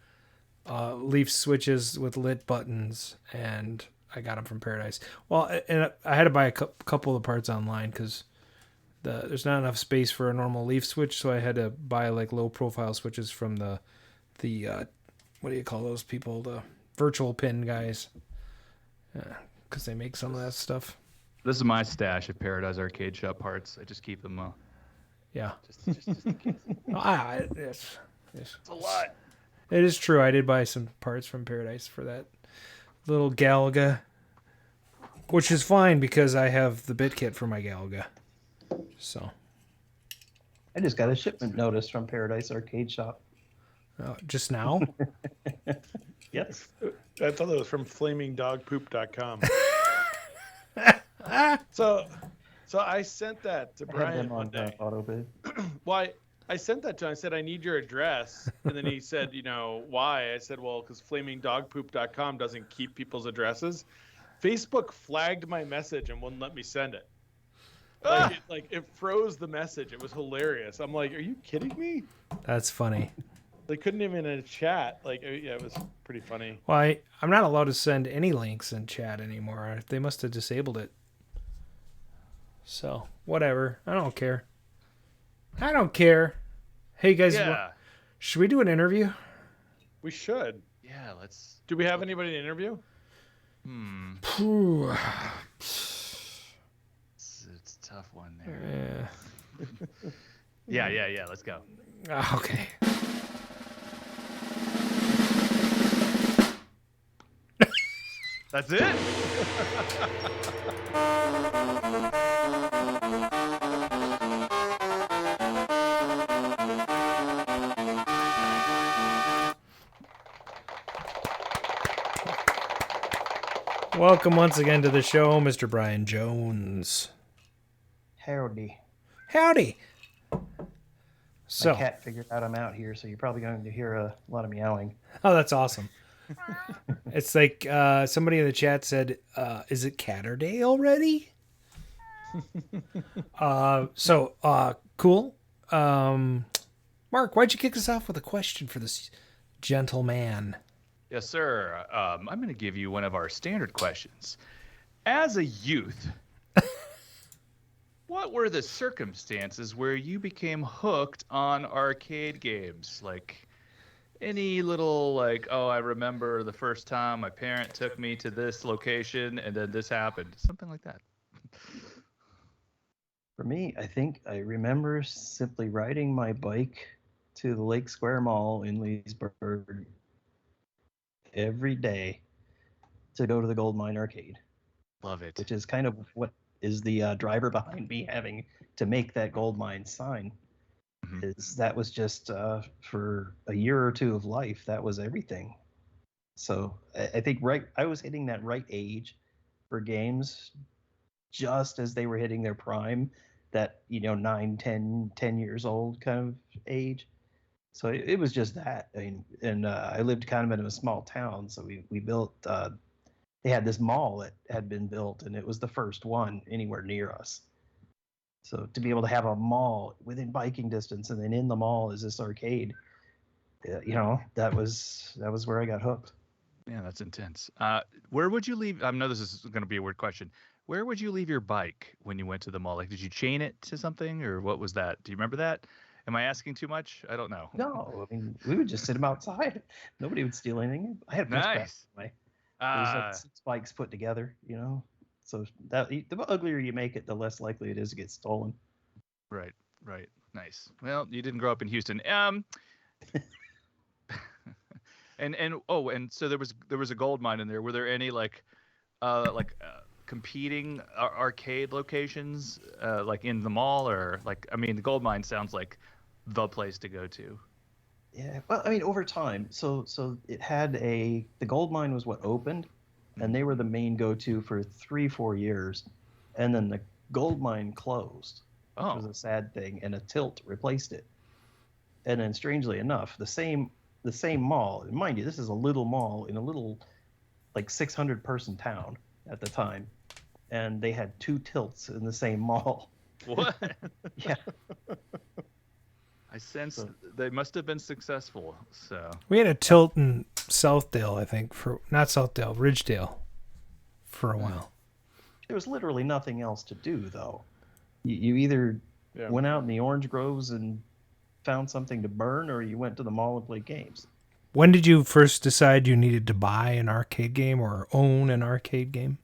leaf switches with lit buttons, and I got them from Paradise. Well, and I had to buy a couple of parts online because there's not enough space for a normal leaf switch, so I had to buy like low profile switches from the what do you call those people, the virtual pin guys, because they make some of that stuff. This is my stash of Paradise Arcade Shop parts. I just keep them. Yeah. Just in case. It's It's a lot. It is true. I did buy some parts from Paradise for that little Galaga, which is fine because I have the bit kit for my Galaga. So I just got a shipment notice from Paradise Arcade Shop. Just now? Yes. I thought it was from flamingdogpoop.com. So I sent that to Brian one day. Why? I sent that to him. I said, I need your address. And then he said, why? I said, well, because flamingdogpoop.com doesn't keep people's addresses. Facebook flagged my message and wouldn't let me send it. It froze the message. It was hilarious. I'm like, are you kidding me? That's funny. They couldn't even in a chat. It was pretty funny. Well, I'm not allowed to send any links in chat anymore. They must have disabled it. So, whatever. I don't care. Hey, guys, should we do an interview? We should. Yeah, let's. Do we have anybody to interview? It's a tough one there. Yeah. Let's go. Okay. That's it? Welcome once again to the show, Mr. Brian Jones. Howdy. So, my cat figured out I'm out here, so you're probably going to hear a lot of meowing. Oh, that's awesome. It's like somebody in the chat said, is it Catterday already? Cool. Mark, why'd you kick us off with a question for this gentleman? Yes, sir. I'm going to give you one of our standard questions. As a youth, what were the circumstances where you became hooked on arcade games? Like any little, I remember the first time my parent took me to this location and then this happened. Something like that. For me, I think I remember simply riding my bike to the Lake Square Mall in Leesburg every day to go to the Gold Mine Arcade. Love it. Which is kind of what is the driver behind me having to make that Gold Mine sign. Is that was just for a year or two of life, that was everything. So I think I was hitting that right age for games just as they were hitting their prime, that 9, 10 years old kind of age. So it was just that. I mean, and I lived kind of in a small town, so we built. They had this mall that had been built, and it was the first one anywhere near us. So to be able to have a mall within biking distance, and then in the mall is this arcade, that was where I got hooked. Yeah, that's intense. Where would you leave? I know this is going to be a weird question. Where would you leave your bike when you went to the mall? Like, did you chain it to something, or what was that? Do you remember that? Am I asking too much? I don't know. No, I mean, we would just sit them outside. Nobody would steal anything. I had nice. It was like 6 bikes put together, So the uglier you make it, the less likely it is to get stolen. Right. Nice. Well, you didn't grow up in Houston. And so there was a gold mine in there. Were there any competing arcade locations in the mall, or the gold mine sounds like the place to go to? Yeah, well, I mean, over time, so it had the gold mine was what opened, and they were the main go-to for 3-4 years, and then the gold mine closed, which was a sad thing, and a tilt replaced it. And then, strangely enough, the same mall, and mind you, this is a little mall in a little 600-person town at the time, and they had 2 tilts in the same mall. What? Yeah. I sense they must have been successful. So we had a tilt in Southdale, I think, Ridgedale, for a while. There was literally nothing else to do, though. You either went out in the orange groves and found something to burn, or you went to the mall and played games. When did you first decide you needed to buy an arcade game or own an arcade game?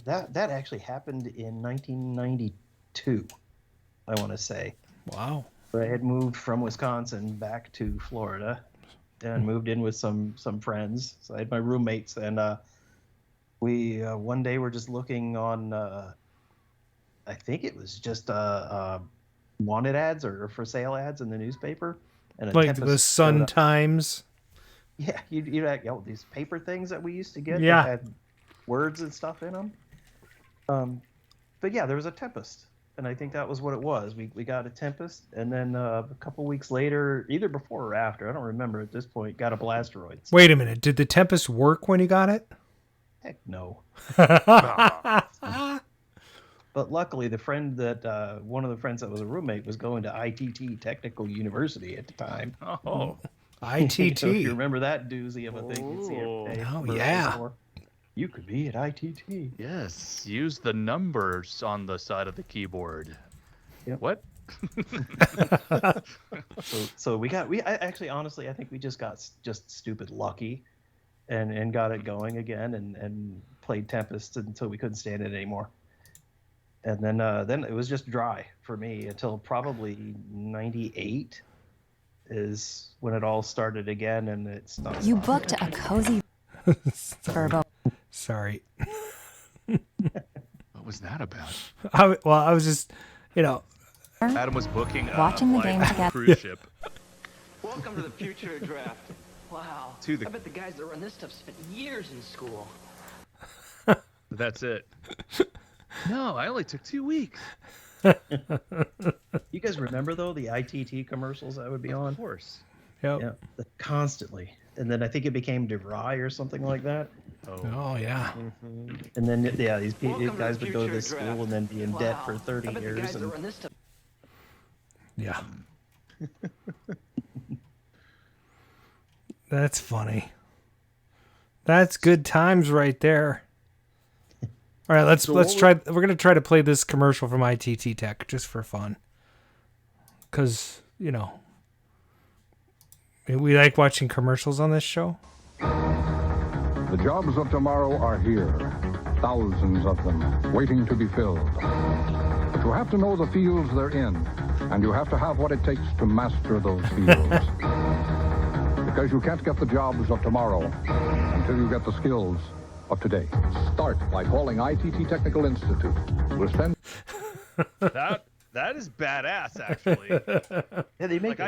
That actually happened in 1992, I want to say. Wow. I had moved from Wisconsin back to Florida, and moved in with some friends. So I had my roommates, and we one day were just looking on. I think it was just wanted ads or for sale ads in the newspaper, and Like Tempest the Sun showed up. Times. Yeah, you like these paper things that we used to get Yeah. that had words and stuff in them. But yeah, there was a Tempest, and I think that was what it was. We got a Tempest, and then a couple weeks later, either before or after, I don't remember at this point, got a Blasteroids. Wait a minute. Did the Tempest work when you got it? Heck no. But luckily, the friend that one of the friends that was a roommate was going to ITT Technical University at the time. Oh, ITT. So if you remember that doozy of a thing you'd see every day. Oh, yeah. You could be at ITT. yes. Use the numbers on the side of the keyboard. Yep. What? So actually honestly I think we just got stupid lucky, and got it going again, and played Tempest until we couldn't stand it anymore. And then it was just dry for me until probably 98 is when it all started again, and it stopped. You booked a cozy Verbo. Sorry. What was that about? I was just, Adam was booking Watching the flight game on a together. cruise ship. Welcome to the future draft. Wow. To the- I bet the guys that run this stuff spent years in school. That's it. No, I only took 2 weeks. You guys remember though the ITT commercials that would be on? Of course. Yep. Yeah, constantly. And then I think it became DeVry or something like that. Oh yeah. And then these Welcome to guys the would go to future this school draft. and then be in debt Wow. for 30 I bet the years. guys that And run this stuff. Yeah. That's funny. That's good times right there. All right, let's try. We're gonna try to play this commercial from ITT Tech just for fun, because we like watching commercials on this show. The jobs of tomorrow are here, thousands of them, waiting to be filled. But you have to know the fields they're in, and you have to have what it takes to master those fields. Because you can't get the jobs of tomorrow until you get the skills of today. Start by calling ITT Technical Institute. We'll spend... That is badass, actually. Yeah, they make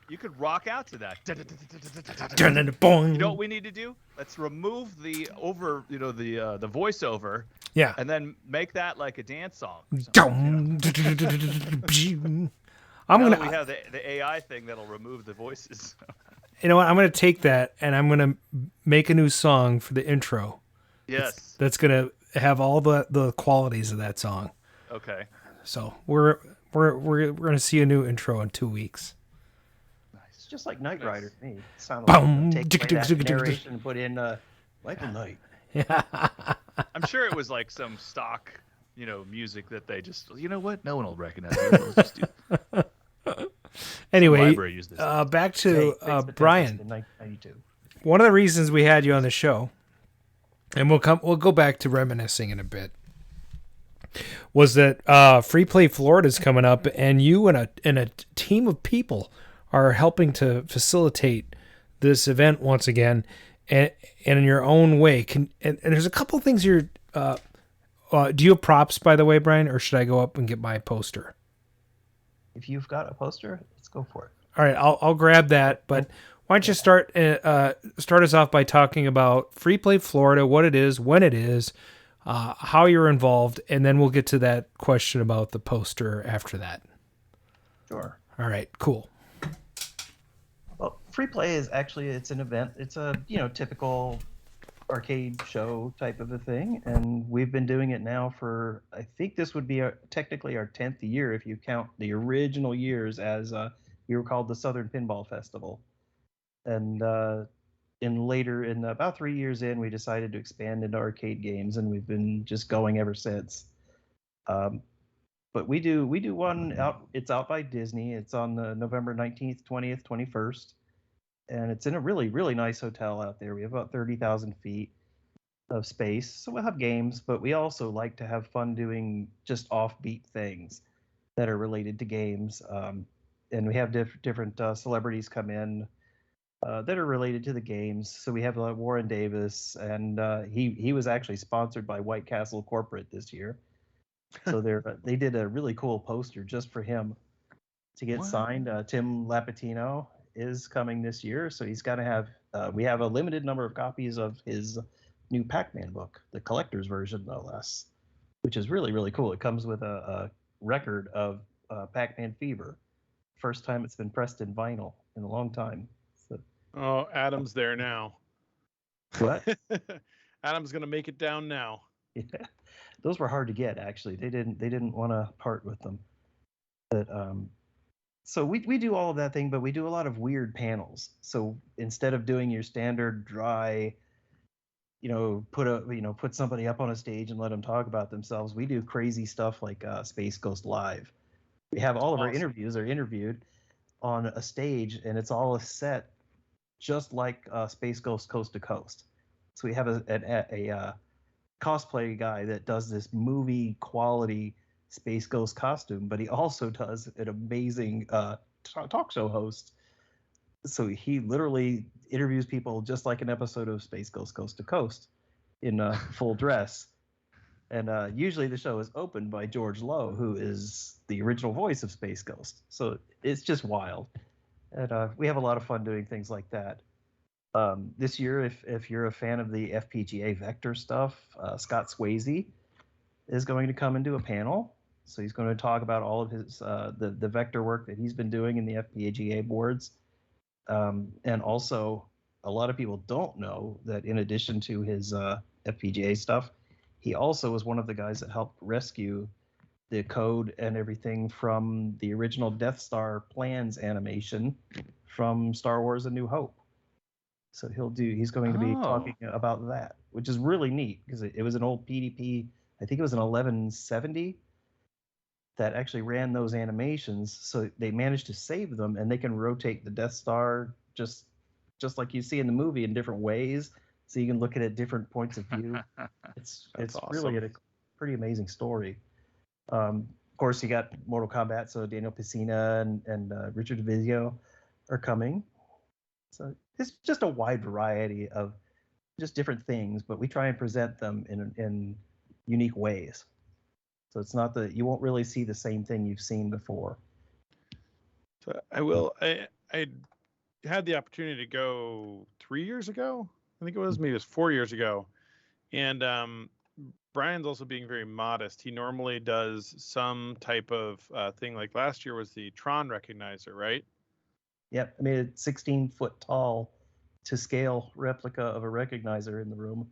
you could rock out to that. Boing. You know what we need to do? Let's remove the the voiceover. Yeah. And then make that like a dance song. I'm gonna. We have the AI thing that'll remove the voices. You know what? I'm gonna take that and I'm gonna make a new song for the intro. Yes. That's gonna have all the qualities of that song. Okay. So we're gonna see a new intro in 2 weeks. It's just like Knight Rider to me. It sounded Boom. like take away that narration and put in Michael Knight. Yeah. I'm sure it was like some stock, music that they just, no one will recognize it. Let's just do. Anyway, library used this. Back to Brian. In 1992. One of the reasons we had you on the show, and we'll go back to reminiscing in a bit, was that Free Play Florida is coming up, and you and a team of people are helping to facilitate this event once again, and in your own way. And there's a couple things you're. Do you have props, by the way, Brian, or should I go up and get my poster? If you've got a poster, let's go for it. All right, I'll grab that. But why don't you start us off by talking about Free Play Florida, what it is, when it is, how you're involved, and then we'll get to that question about the poster after that. Sure. All right, cool. Well, Free Play is actually, it's an event. It's a typical arcade show type of a thing, and we've been doing it now for, I think this would be technically our 10th year if you count the original years as we were called the Southern Pinball Festival. And about 3 years in, we decided to expand into arcade games, and we've been just going ever since. But we do one out. It's out by Disney. It's on the November 19th, 20th, 21st. And it's in a really, really nice hotel out there. We have about 30,000 feet of space. So we'll have games, but we also like to have fun doing just offbeat things that are related to games. and we have different celebrities come in that are related to the games. So we have Warren Davis, and he was actually sponsored by White Castle Corporate this year. So they did a really cool poster just for him to get signed. Tim Lapatino is coming this year, so he's got to have. We have a limited number of copies of his new Pac-Man book, the collector's version, no less, which is really, really cool. It comes with a record of Pac-Man Fever. First time it's been pressed in vinyl in a long time. So, Oh, Adam's there now. what? Adam's gonna make it down now. Yeah, those were hard to get. Actually, they didn't want to part with them. But so we do all of that thing, but we do a lot of weird panels. So instead of doing your standard dry, put somebody up on a stage and let them talk about themselves, we do crazy stuff like Space Ghost Live. We have all of our interviews are interviewed on a stage, and it's all set just like Space Ghost Coast to Coast. So we have a cosplay guy that does this movie quality Space Ghost costume, but he also does an amazing talk show host. So he literally interviews people just like an episode of Space Ghost Coast to Coast in full dress. And usually the show is opened by George Lowe, who is the original voice of Space Ghost. So it's just wild. And we have a lot of fun doing things like that. This year, if you're a fan of the FPGA vector stuff, Scott Swayze is going to come and do a panel. So he's going to talk about all of his the vector work that he's been doing in the FPGA boards. And also, a lot of people don't know that in addition to his FPGA stuff, he also was one of the guys that helped rescue the code and everything from the original Death Star plans animation from Star Wars: A New Hope. So he's going to be talking about that, which is really neat because it was an old PDP. I think it was an 1170 that actually ran those animations. So they managed to save them, and they can rotate the Death Star just like you see in the movie in different ways. So you can look at it at different points of view. It's awesome. Really a pretty amazing story. Of course, you got Mortal Kombat, so Daniel Pesina and Richard DeVizio are coming. So it's just a wide variety of just different things, but we try and present them in unique ways. So it's not that you won't really see the same thing you've seen before. So I had the opportunity to go 3 years ago. I think maybe it was 4 years ago. And Brian's also being very modest. He normally does some type of thing, like last year was the Tron recognizer, right? Yep, I made a 16-foot tall to scale replica of a recognizer in the room.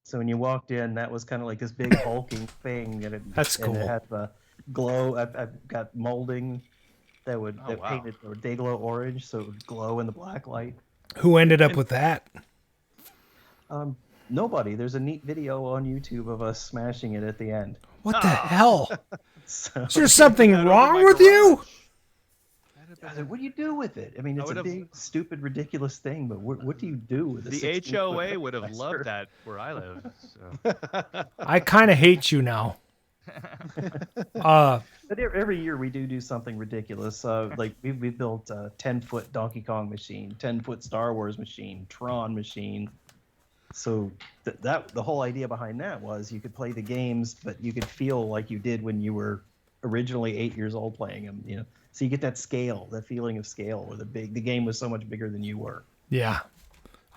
So when you walked in, that was kind of like this big hulking thing, and That's cool. And it had the glow. I've got molding that painted or day glow orange, so it would glow in the black light. Who ended up with that? Nobody. There's a neat video on YouTube of us smashing it at the end. What the hell? So, is there something wrong with you? I said, what do you do with it? I mean, it's a big, stupid, ridiculous thing, but what do you do with it? The HOA would have loved that where I live. So. I kind of hate you now. But every year we do something ridiculous. Like we've built a 10-foot Donkey Kong machine, 10-foot Star Wars machine, Tron machine. So the whole idea behind that was you could play the games, but you could feel like you did when you were originally 8 years old playing them. You know, so you get that scale, that feeling of scale, where the game was so much bigger than you were. Yeah,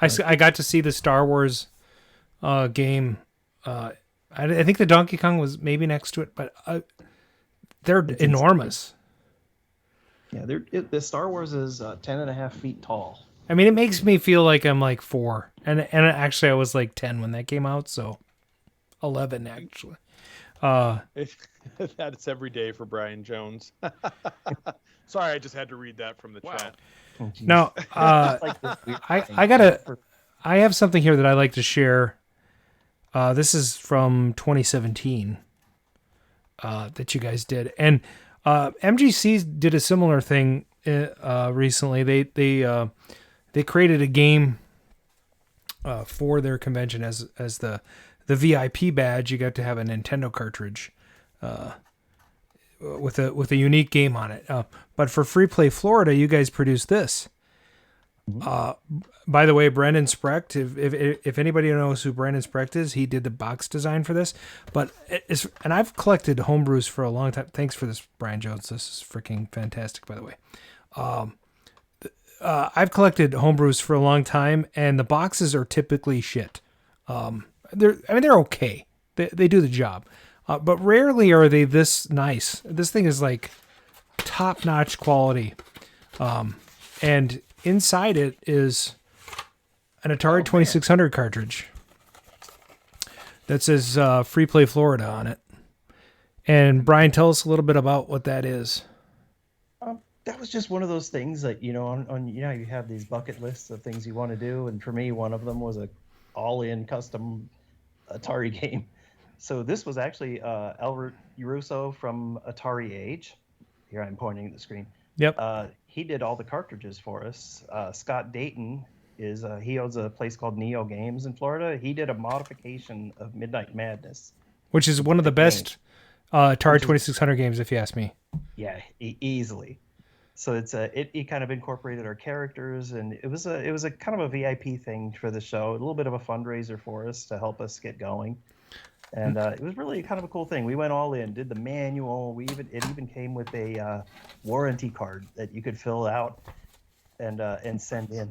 I got to see the Star Wars game. I think the Donkey Kong was maybe next to it, but they're enormous. Yeah, the Star Wars is 10.5 feet tall. I mean, it makes me feel like I'm like 4, and actually I was like 10 when that came out, so 11 actually. That's every day for Brian Jones. Sorry, I just had to read that from the chat. Oh, now, I have something here that I like to share. This is from 2017 that you guys did, and MGC did a similar thing recently. They created a game for their convention as the VIP badge. You got to have a Nintendo cartridge with a unique game on it. But for Free Play Florida, you guys produced this. By the way, Brandon Sprecht, if anybody knows who Brandon Sprecht is, he did the box design for this. But and I've collected homebrews for a long time. Thanks for this, Brian Jones. This is freaking fantastic, by the way. I've collected homebrews for a long time, and the boxes are typically shit. They're okay. They do the job, but rarely are they this nice. This thing is like top-notch quality, and inside it is an Atari 2600 cartridge that says Free Play Florida on it. And Brian, tell us a little bit about what that is. That was just one of those things that, you have these bucket lists of things you want to do. And for me, one of them was a all-in custom Atari game. So this was actually Albert Uruso from Atari Age. Here I'm pointing at the screen. Yep. He did all the cartridges for us. Scott Dayton he owns a place called Neo Games in Florida. He did a modification of Midnight Madness, which is one of the best Atari 2600 games, if you ask me. Yeah, easily. So it kind of incorporated our characters, and it was a kind of a VIP thing for the show, a little bit of a fundraiser for us to help us get going. And it was really kind of a cool thing. We went all in, did the manual. It even came with a warranty card that you could fill out and send in.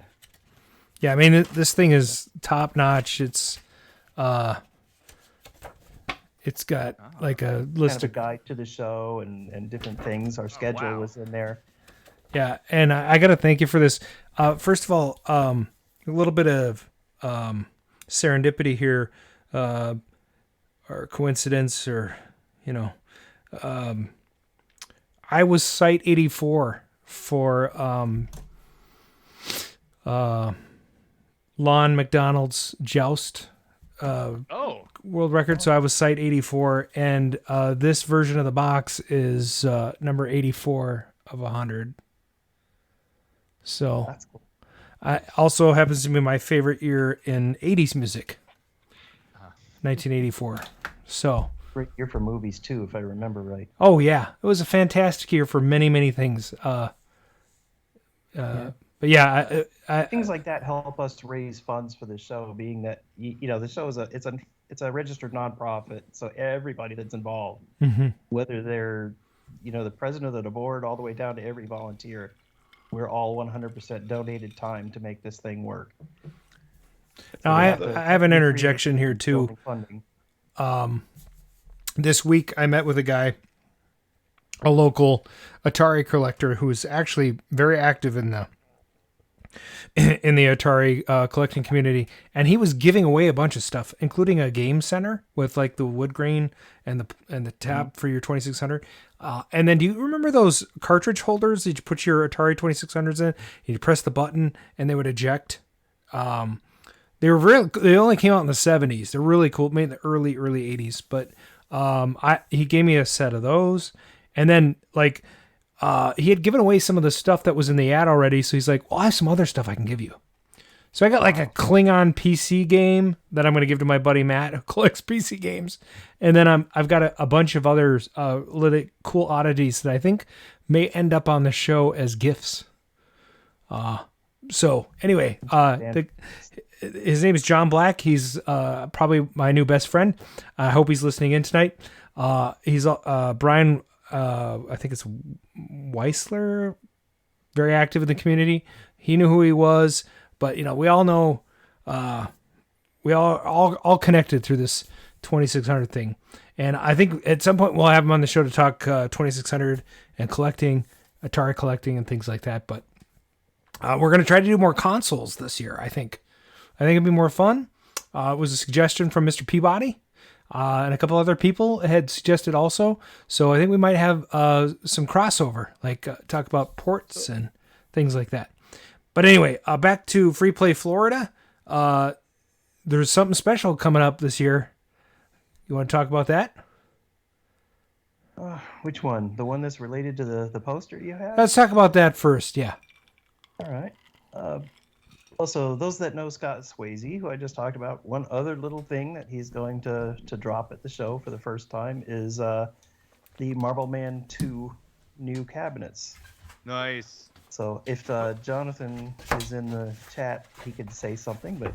Yeah, I mean this thing is top notch. It's got like a list kind of a guide to the show and different things. Our schedule was in there. Yeah, and I got to thank you for this. First of all, a little bit of serendipity here. Or coincidence, or I was Site 84 for Lon McDonald's Joust world record. So I was Site 84, and this version of the box is number 84 of 100. So that's cool. I also happens to be my favorite year in 80s music. 1984. So great year for movies too, if I remember right. Oh yeah, it was a fantastic year for many things. But yeah, things like that help us to raise funds for the show. Being that the show is it's a registered nonprofit, so everybody that's involved, whether they're the president of the board all the way down to every volunteer, we're all 100% donated time to make this thing work. Now, I have an interjection here too. This week I met with a guy, a local Atari collector who's actually very active in the Atari collecting community, and he was giving away a bunch of stuff, including a game center with like the wood grain and the tab for your 2600. And then, do you remember those cartridge holders that you put your Atari 2600s in? You press the button and they would eject. They only came out in the 70s. They're really cool, made in the early 80s. But he gave me a set of those, and then he had given away some of the stuff that was in the ad already. So he's like, "Well, I have some other stuff I can give you." So I got like a Klingon PC game that I'm going to give to my buddy Matt, who collects PC games, and then I've got a bunch of other little cool oddities that I think may end up on the show as gifts. So anyway, his name is John Black. He's probably my new best friend. I hope he's listening in tonight. He's Brian, I think it's Weissler, very active in the community. He knew who he was, but we all know, we all connected through this 2600 thing. And I think at some point we'll have him on the show to talk 2600 and collecting, Atari collecting and things like that. But we're going to try to do more consoles this year, I think. It'd be more fun. It was a suggestion from Mr. Peabody, and a couple other people had suggested also. So I think we might have some crossover, like talk about ports and things like that. But anyway, back to Free Play Florida. There's something special coming up this year. You want to talk about that? Which one? The one that's related to the poster you have? Let's talk about that first, yeah. All right. Also, those that know Scott Swayze, who I just talked about, one other little thing that he's going to drop at the show for the first time is the Marble Man 2 new cabinets. Nice. So if Jonathan is in the chat, he could say something, but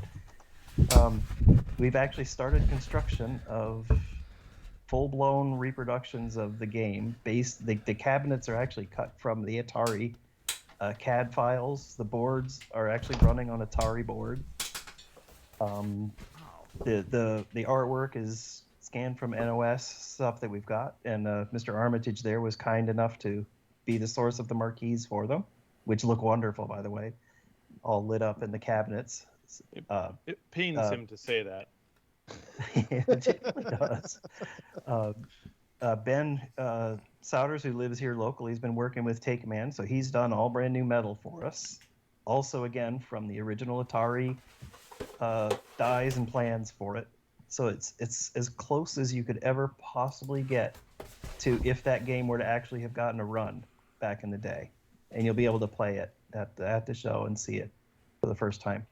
we've actually started construction of full-blown reproductions of the game. The cabinets are actually cut from the Atari CAD files. The boards are actually running on Atari board. The artwork is scanned from NOS stuff that we've got, and Mr. Armitage there was kind enough to be the source of the marquees for them, which look wonderful, by the way, all lit up in the cabinets. It pains him to say that. It really does. Ben Souders, who lives here locally, has been working with Take Man, so he's done all brand new metal for us. Also, again, from the original Atari dies and plans for it. So it's as close as you could ever possibly get to if that game were to actually have gotten a run back in the day. And you'll be able to play it at the show and see it for the first time.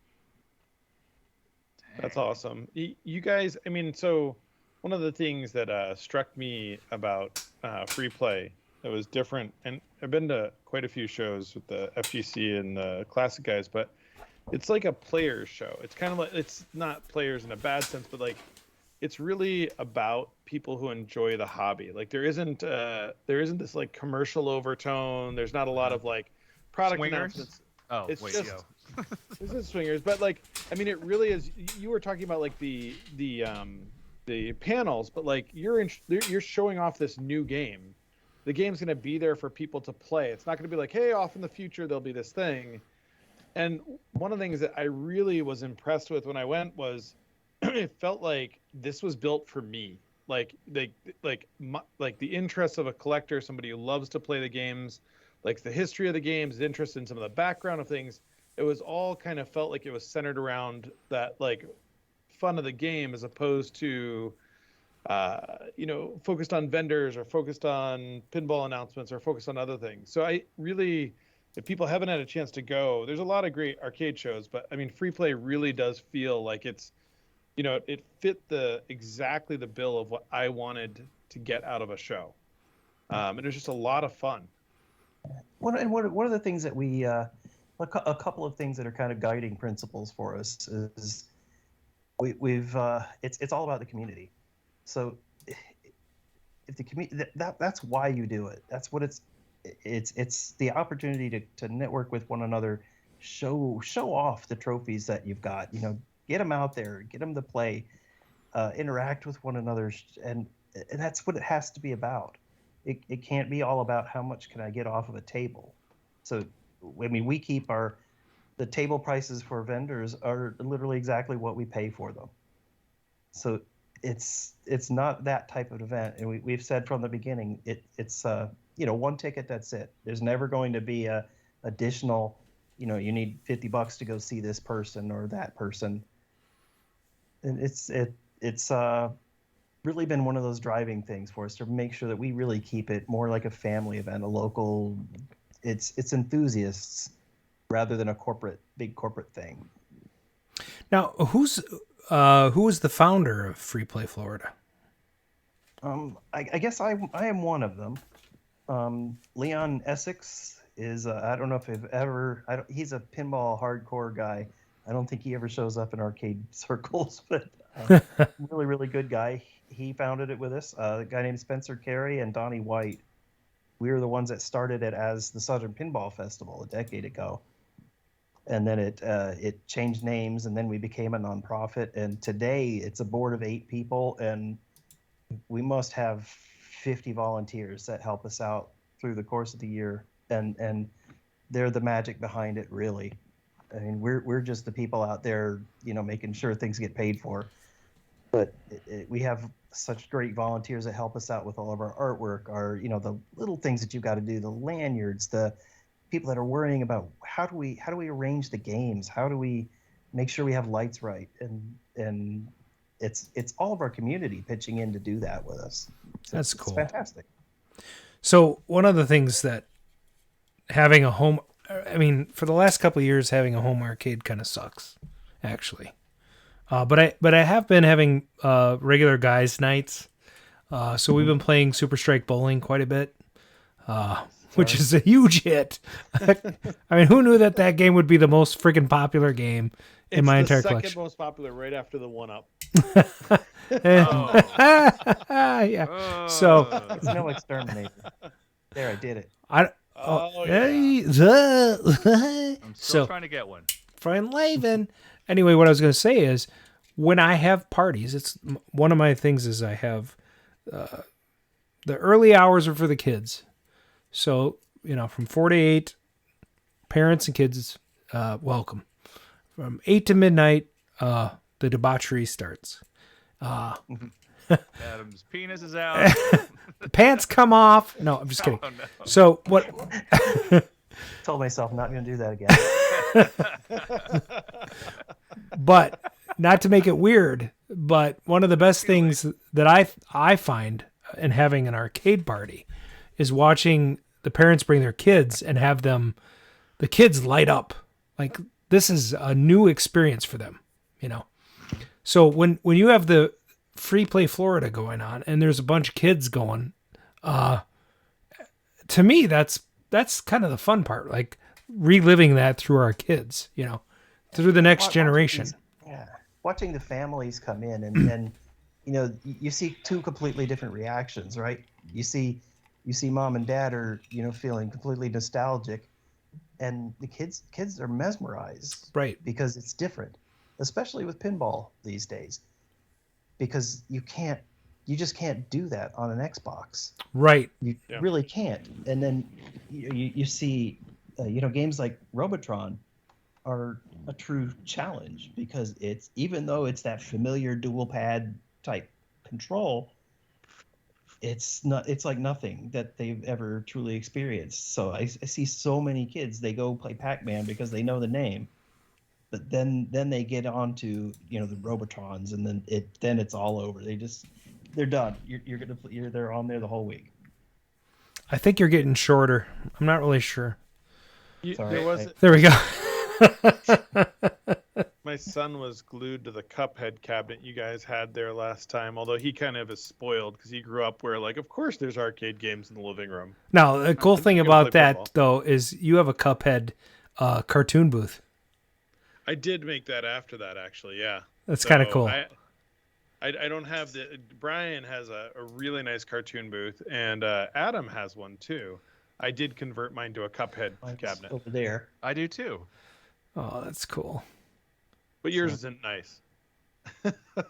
That's awesome. You guys, I mean, so one of the things that struck me about free play that was different, and I've been to quite a few shows with the FGC and the classic guys, but it's like a players show. It's kind of like, it's not players in a bad sense, but like it's really about people who enjoy the hobby. Like there isn't this like commercial overtone. There's not a lot of like product announcements. Oh, it's wait, just, this is swingers, but like, I mean, it really is. You were talking about like the panels, but like you're showing off this new game. The game's going to be there for people to play. It's not going to be like, hey, off in the future there'll be this thing. And one of the things that I really was impressed with when I went was it felt like this was built for me. Like the interest of a collector, somebody who loves to play the games, like the history of the games, interest in some of the background of things. It was all kind of felt like it was centered around that like fun of the game as opposed to, focused on vendors or focused on pinball announcements or focused on other things. So I really, if people haven't had a chance to go, there's a lot of great arcade shows, but I mean, free play really does feel like it's, it fit exactly the bill of what I wanted to get out of a show. And it was just a lot of fun. One of the things that we, a couple of things that are kind of guiding principles for us is it's all about the community. So if the community, that's why you do it. That's what it's the opportunity to network with one another, show off the trophies that you've got, get them out there, get them to play, interact with one another. And that's what it has to be about. It can't be all about how much can I get off of a table. So, I mean, we keep the table prices for vendors are literally exactly what we pay for them. So it's not that type of event. And we've said from the beginning, it's one ticket, that's it. There's never going to be a additional, you need $50 to go see this person or that person. And it's really been one of those driving things for us to make sure that we really keep it more like a family event, a local, it's enthusiasts rather than a big corporate thing. Now, who is the founder of Free Play Florida? I guess I am one of them. Leon Essex is, I don't know if I've ever, he's a pinball hardcore guy. I don't think he ever shows up in arcade circles, but really, really good guy. He founded it with us. A guy named Spencer Carey and Donnie White. We were the ones that started it as the Southern Pinball Festival a decade ago. And then it changed names, and then we became a nonprofit. And today it's a board of 8 people, and we must have 50 volunteers that help us out through the course of the year. And they're the magic behind it, really. I mean, we're just the people out there, making sure things get paid for. But we have such great volunteers that help us out with all of our artwork, the little things that you've got to do, the lanyards, the people that are worrying about how do we arrange the games, how do we make sure we have lights right, and it's all of our community pitching in to do that with us. So That's cool. It's fantastic. So one of the things that having a home, I mean, for the last couple of years, having a home arcade kind of sucks, actually. But I have been having regular guys' nights So we've been playing Super Strike Bowling quite a bit, which is a huge hit. I mean, who knew that game would be the most freaking popular game in my entire collection? It's the second most popular, right after the 1-Up. Yeah. So It's no exterminator. There, I did it. I'm still trying to get one. Fine, Laven. Anyway, what I was going to say is, when I have parties, it's one of my things is I have the early hours are for the kids. So, from 4 to 8, parents and kids welcome. From 8 to midnight, the debauchery starts. Adam's penis is out. The pants come off. No, I'm just kidding. Oh, no. So what? Told myself not going to do that again. But not to make it weird, but one of the best things that I find in having an arcade party is watching the parents bring their kids and have the kids light up. Like, this is a new experience for them, So when you have the Free Play Florida going on and there's a bunch of kids going, to me, that's kind of the fun part, like reliving that through our kids, through the next generation. Watching the families come in and you see two completely different reactions, right? You see mom and dad are, feeling completely nostalgic, and the kids are mesmerized, right? Because it's different, especially with pinball these days, because you just can't do that on an Xbox, right? You really can't. And then you see, games like Robotron are a true challenge, because even though it's that familiar dual pad type control, it's like nothing that they've ever truly experienced. So I see so many kids, they go play Pac-Man because they know the name, but then they get onto the Robotrons, and then it's all over. They're done. They're on there the whole week. I think you're getting shorter. I'm not really sure. There we go. My son was glued to the Cuphead cabinet you guys had there last time, although he kind of is spoiled because he grew up where, of course there's arcade games in the living room. Now, the cool thing about that, though, is you have a Cuphead cartoon booth. I did make that after that, actually, yeah. That's kind of cool. I don't have Brian has a really nice cartoon booth, and Adam has one, too. I did convert mine to a Cuphead cabinet. Over there. I do, too. Oh, that's cool. But yours isn't nice.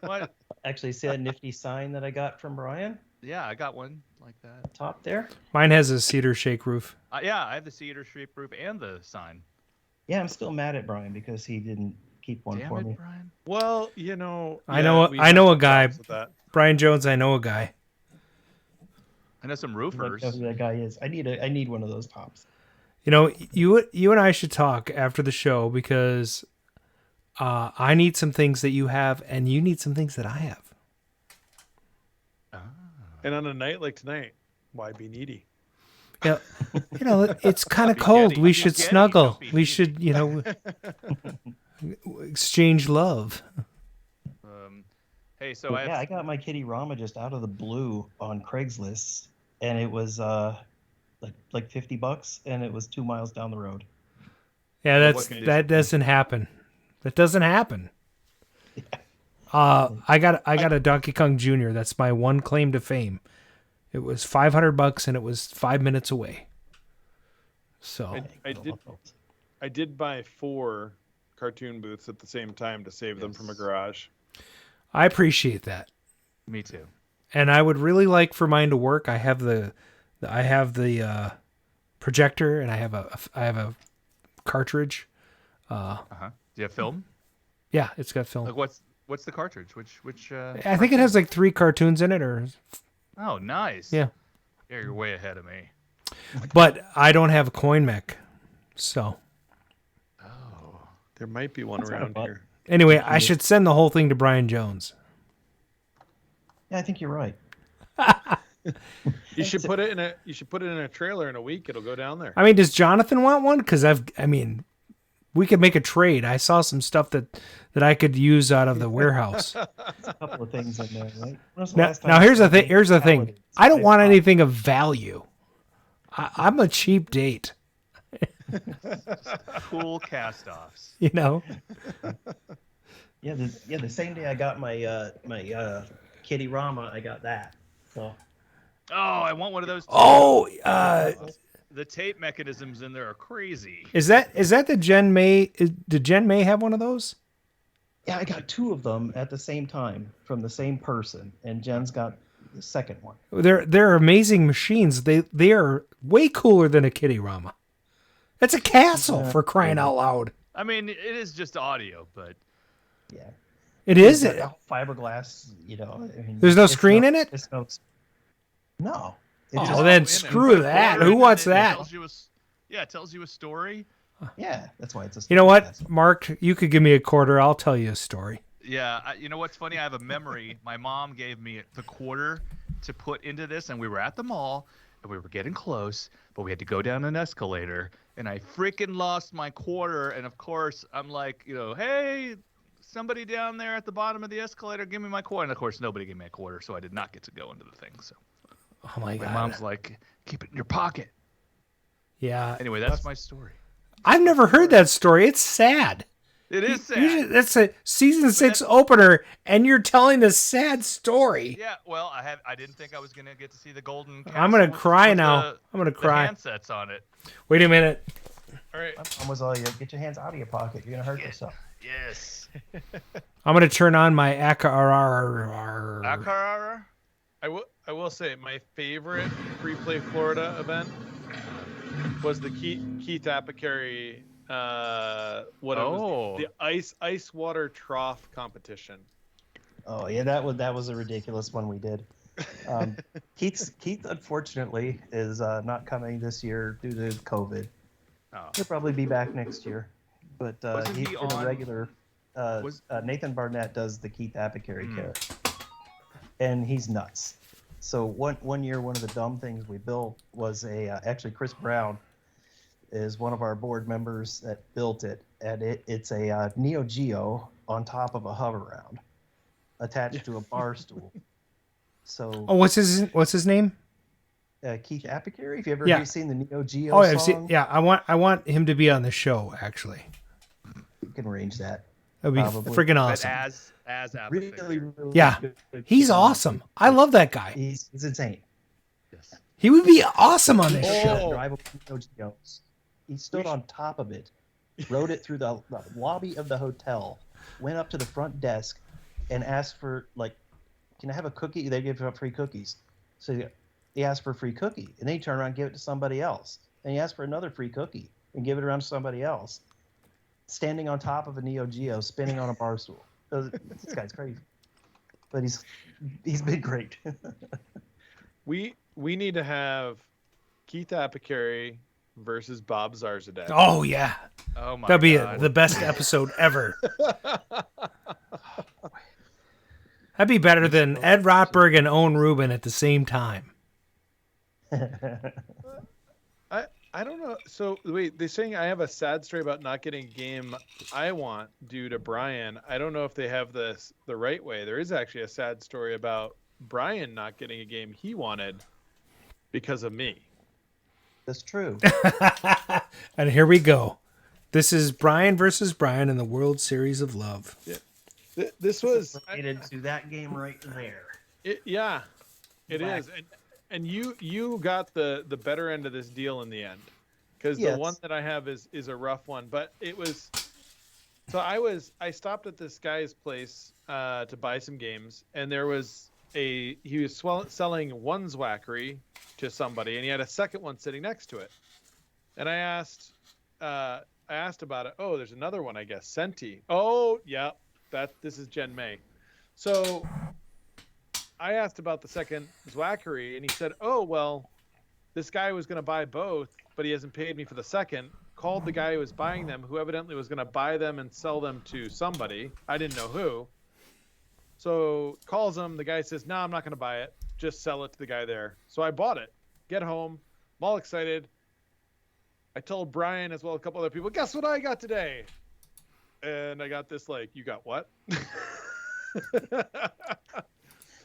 What? Actually, see that nifty sign that I got from Brian? Yeah, I got one like that. Top there? Mine has a cedar shake roof. Yeah, I have the cedar shake roof and the sign. Yeah, I'm still mad at Brian because he didn't keep one for me. Brian. Well, I know a guy. Brian Jones, I know a guy. I know some roofers. Who that guy is. I need one of those tops. You and I should talk after the show, because I need some things that you have, and you need some things that I have. And on a night like tonight, why be needy? Yeah, it's kind of cold. We should snuggle. We should, exchange love. Hey, so I got my Kitty Rama just out of the blue on Craigslist, and it was like $50, and it was 2 miles down the road. Yeah, that doesn't happen. That doesn't happen. Yeah. I got a Donkey Kong Jr. That's my one claim to fame. It was $500, and it was 5 minutes away. So I did buy 4 cartoon booths at the same time to save them from a garage. I appreciate that. Me too. And I would really like for mine to work. I have the projector, and I have a cartridge. Do you have film? Yeah, it's got film. Like what's the cartridge? Which? I think it has like 3 cartoons in it, or. Oh, nice. Yeah. Yeah, you're way ahead of me. But I don't have a coin mech, so. Oh, there might be one around here. Anyway, I should send the whole thing to Brian Jones. Yeah, I think you're right. You should put it in a trailer in a week. It'll go down there. I mean, does Jonathan want one? Because we could make a trade. I saw some stuff that I could use out of the warehouse. There's a couple of things in there, right? When's the Now, last time now you here's saw the thing. me Here's the thing. Paladins? I don't want bought- anything of value. I'm a cheap date. Cool cast-offs. You know. Yeah, the same day I got my Kitty Rama, I got that. So. Oh, I want one of those. Too. Oh, the tape mechanisms in there are crazy. is that the Jen May? Did Jen May have one of those? Yeah, I got 2 of them at the same time from the same person, and Jen's got the second one. They're amazing machines. They are way cooler than a Kitty Rama. It's a castle for crying out loud. I mean, it is just audio, but yeah, it is. Fiberglass. You know, I mean, there's no screen in it. No. Oh, then screw that. Who wants that? It tells you a story. Yeah, that's why it's a story. You know what, Mark? You could give me a quarter. I'll tell you a story. Yeah, you know what's funny? I have a memory. My mom gave me the quarter to put into this, and we were at the mall, and we were getting close, but we had to go down an escalator, and I freaking lost my quarter. And of course, I'm like, hey, somebody down there at the bottom of the escalator, give me my quarter. And of course, nobody gave me a quarter, so I did not get to go into the thing. So, oh my God, my mom's like, keep it in your pocket. Yeah. Anyway, that's my story. I've never heard that story. It's sad. It is sad. Usually, that's a season 6 opener, and you're telling a sad story. Yeah, well, I didn't think I was gonna get to see the golden. I'm gonna castle cry with now. I'm gonna cry. The handsets on it. Wait a minute. All right. My mom was all, get your hands out of your pocket. You're gonna hurt yourself. Yes. I'm gonna turn on my Akar. Akar. I will say my favorite Free Play Florida event was the Keith Abbiker the ice water trough competition. Oh yeah, that was a ridiculous one we did. Keith unfortunately is not coming this year due to COVID. Oh. He'll probably be back next year, but he's he been on- a regular. Nathan Barnett does the Keith Abbiker character, and he's nuts. So one year, one of the dumb things we built was actually Chris Brown is one of our board members that built it, and it's a Neo Geo on top of a hover-round attached to a bar stool. So what's his name? Keith Abbiker. Have you ever seen the Neo Geo Oh, song? I've seen. Yeah, I want him to be on the show. Actually, you can arrange that. That'd be freaking awesome. But as really yeah, good. he's awesome. I love that guy. He's insane. Yes. He would be awesome on this show. Drive up Neo Geos. He stood on top of it, rode it through the lobby of the hotel, went up to the front desk, and asked for, can I have a cookie? They give out free cookies. So he asked for a free cookie, and then he turned around and gave it to somebody else. And he asked for another free cookie and give it around to somebody else. Standing on top of a Neo Geo, spinning on a bar stool. This guy's crazy. But he's been great. We need to have Keith Abbiker versus Bob Zarzadek. Oh yeah. Oh my That'd be God. the best episode ever. That'd be better than Ed Rotberg and Owen Rubin at the same time. I don't know. So wait, they're saying I have a sad story about not getting a game I want due to Brian. I don't know if they have this the right way. There is actually a sad story about Brian not getting a game he wanted because of me. That's true. And here we go. This is Brian versus Brian in the World Series of Love. Yeah. This was related to that game right there. It is. And you got the better end of this deal in the end, because the one that I have is a rough one. But it was. So I stopped at this guy's place to buy some games, and there was he was selling one Zwackery to somebody, and he had a second one sitting next to it. And I asked about it. Oh, there's another one, I guess. Senti. Oh, yeah, this is Jen May. So I asked about the second Zwackery, and he said, oh, well, this guy was going to buy both, but he hasn't paid me for the second. Called the guy who was buying them, who evidently was going to buy them and sell them to somebody. I didn't know who. So calls him. The guy says, no, I'm not going to buy it. Just sell it to the guy there. So I bought it. Get home. I'm all excited. I told Brian as well as a couple other people, guess what I got today? And I got this you got what? I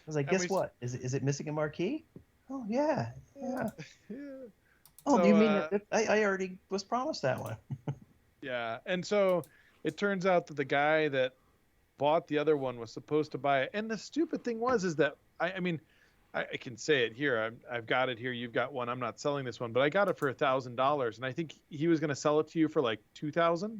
was like, guess what? Is it missing a marquee? Oh yeah. Yeah. Oh, So, do you mean I already was promised that one? Yeah, and so it turns out that the guy that bought the other one was supposed to buy it, and the stupid thing is that I mean, I can say it here. I've got it here. You've got one. I'm not selling this one, but I got it for $1,000, and I think he was going to sell it to you for like $2,000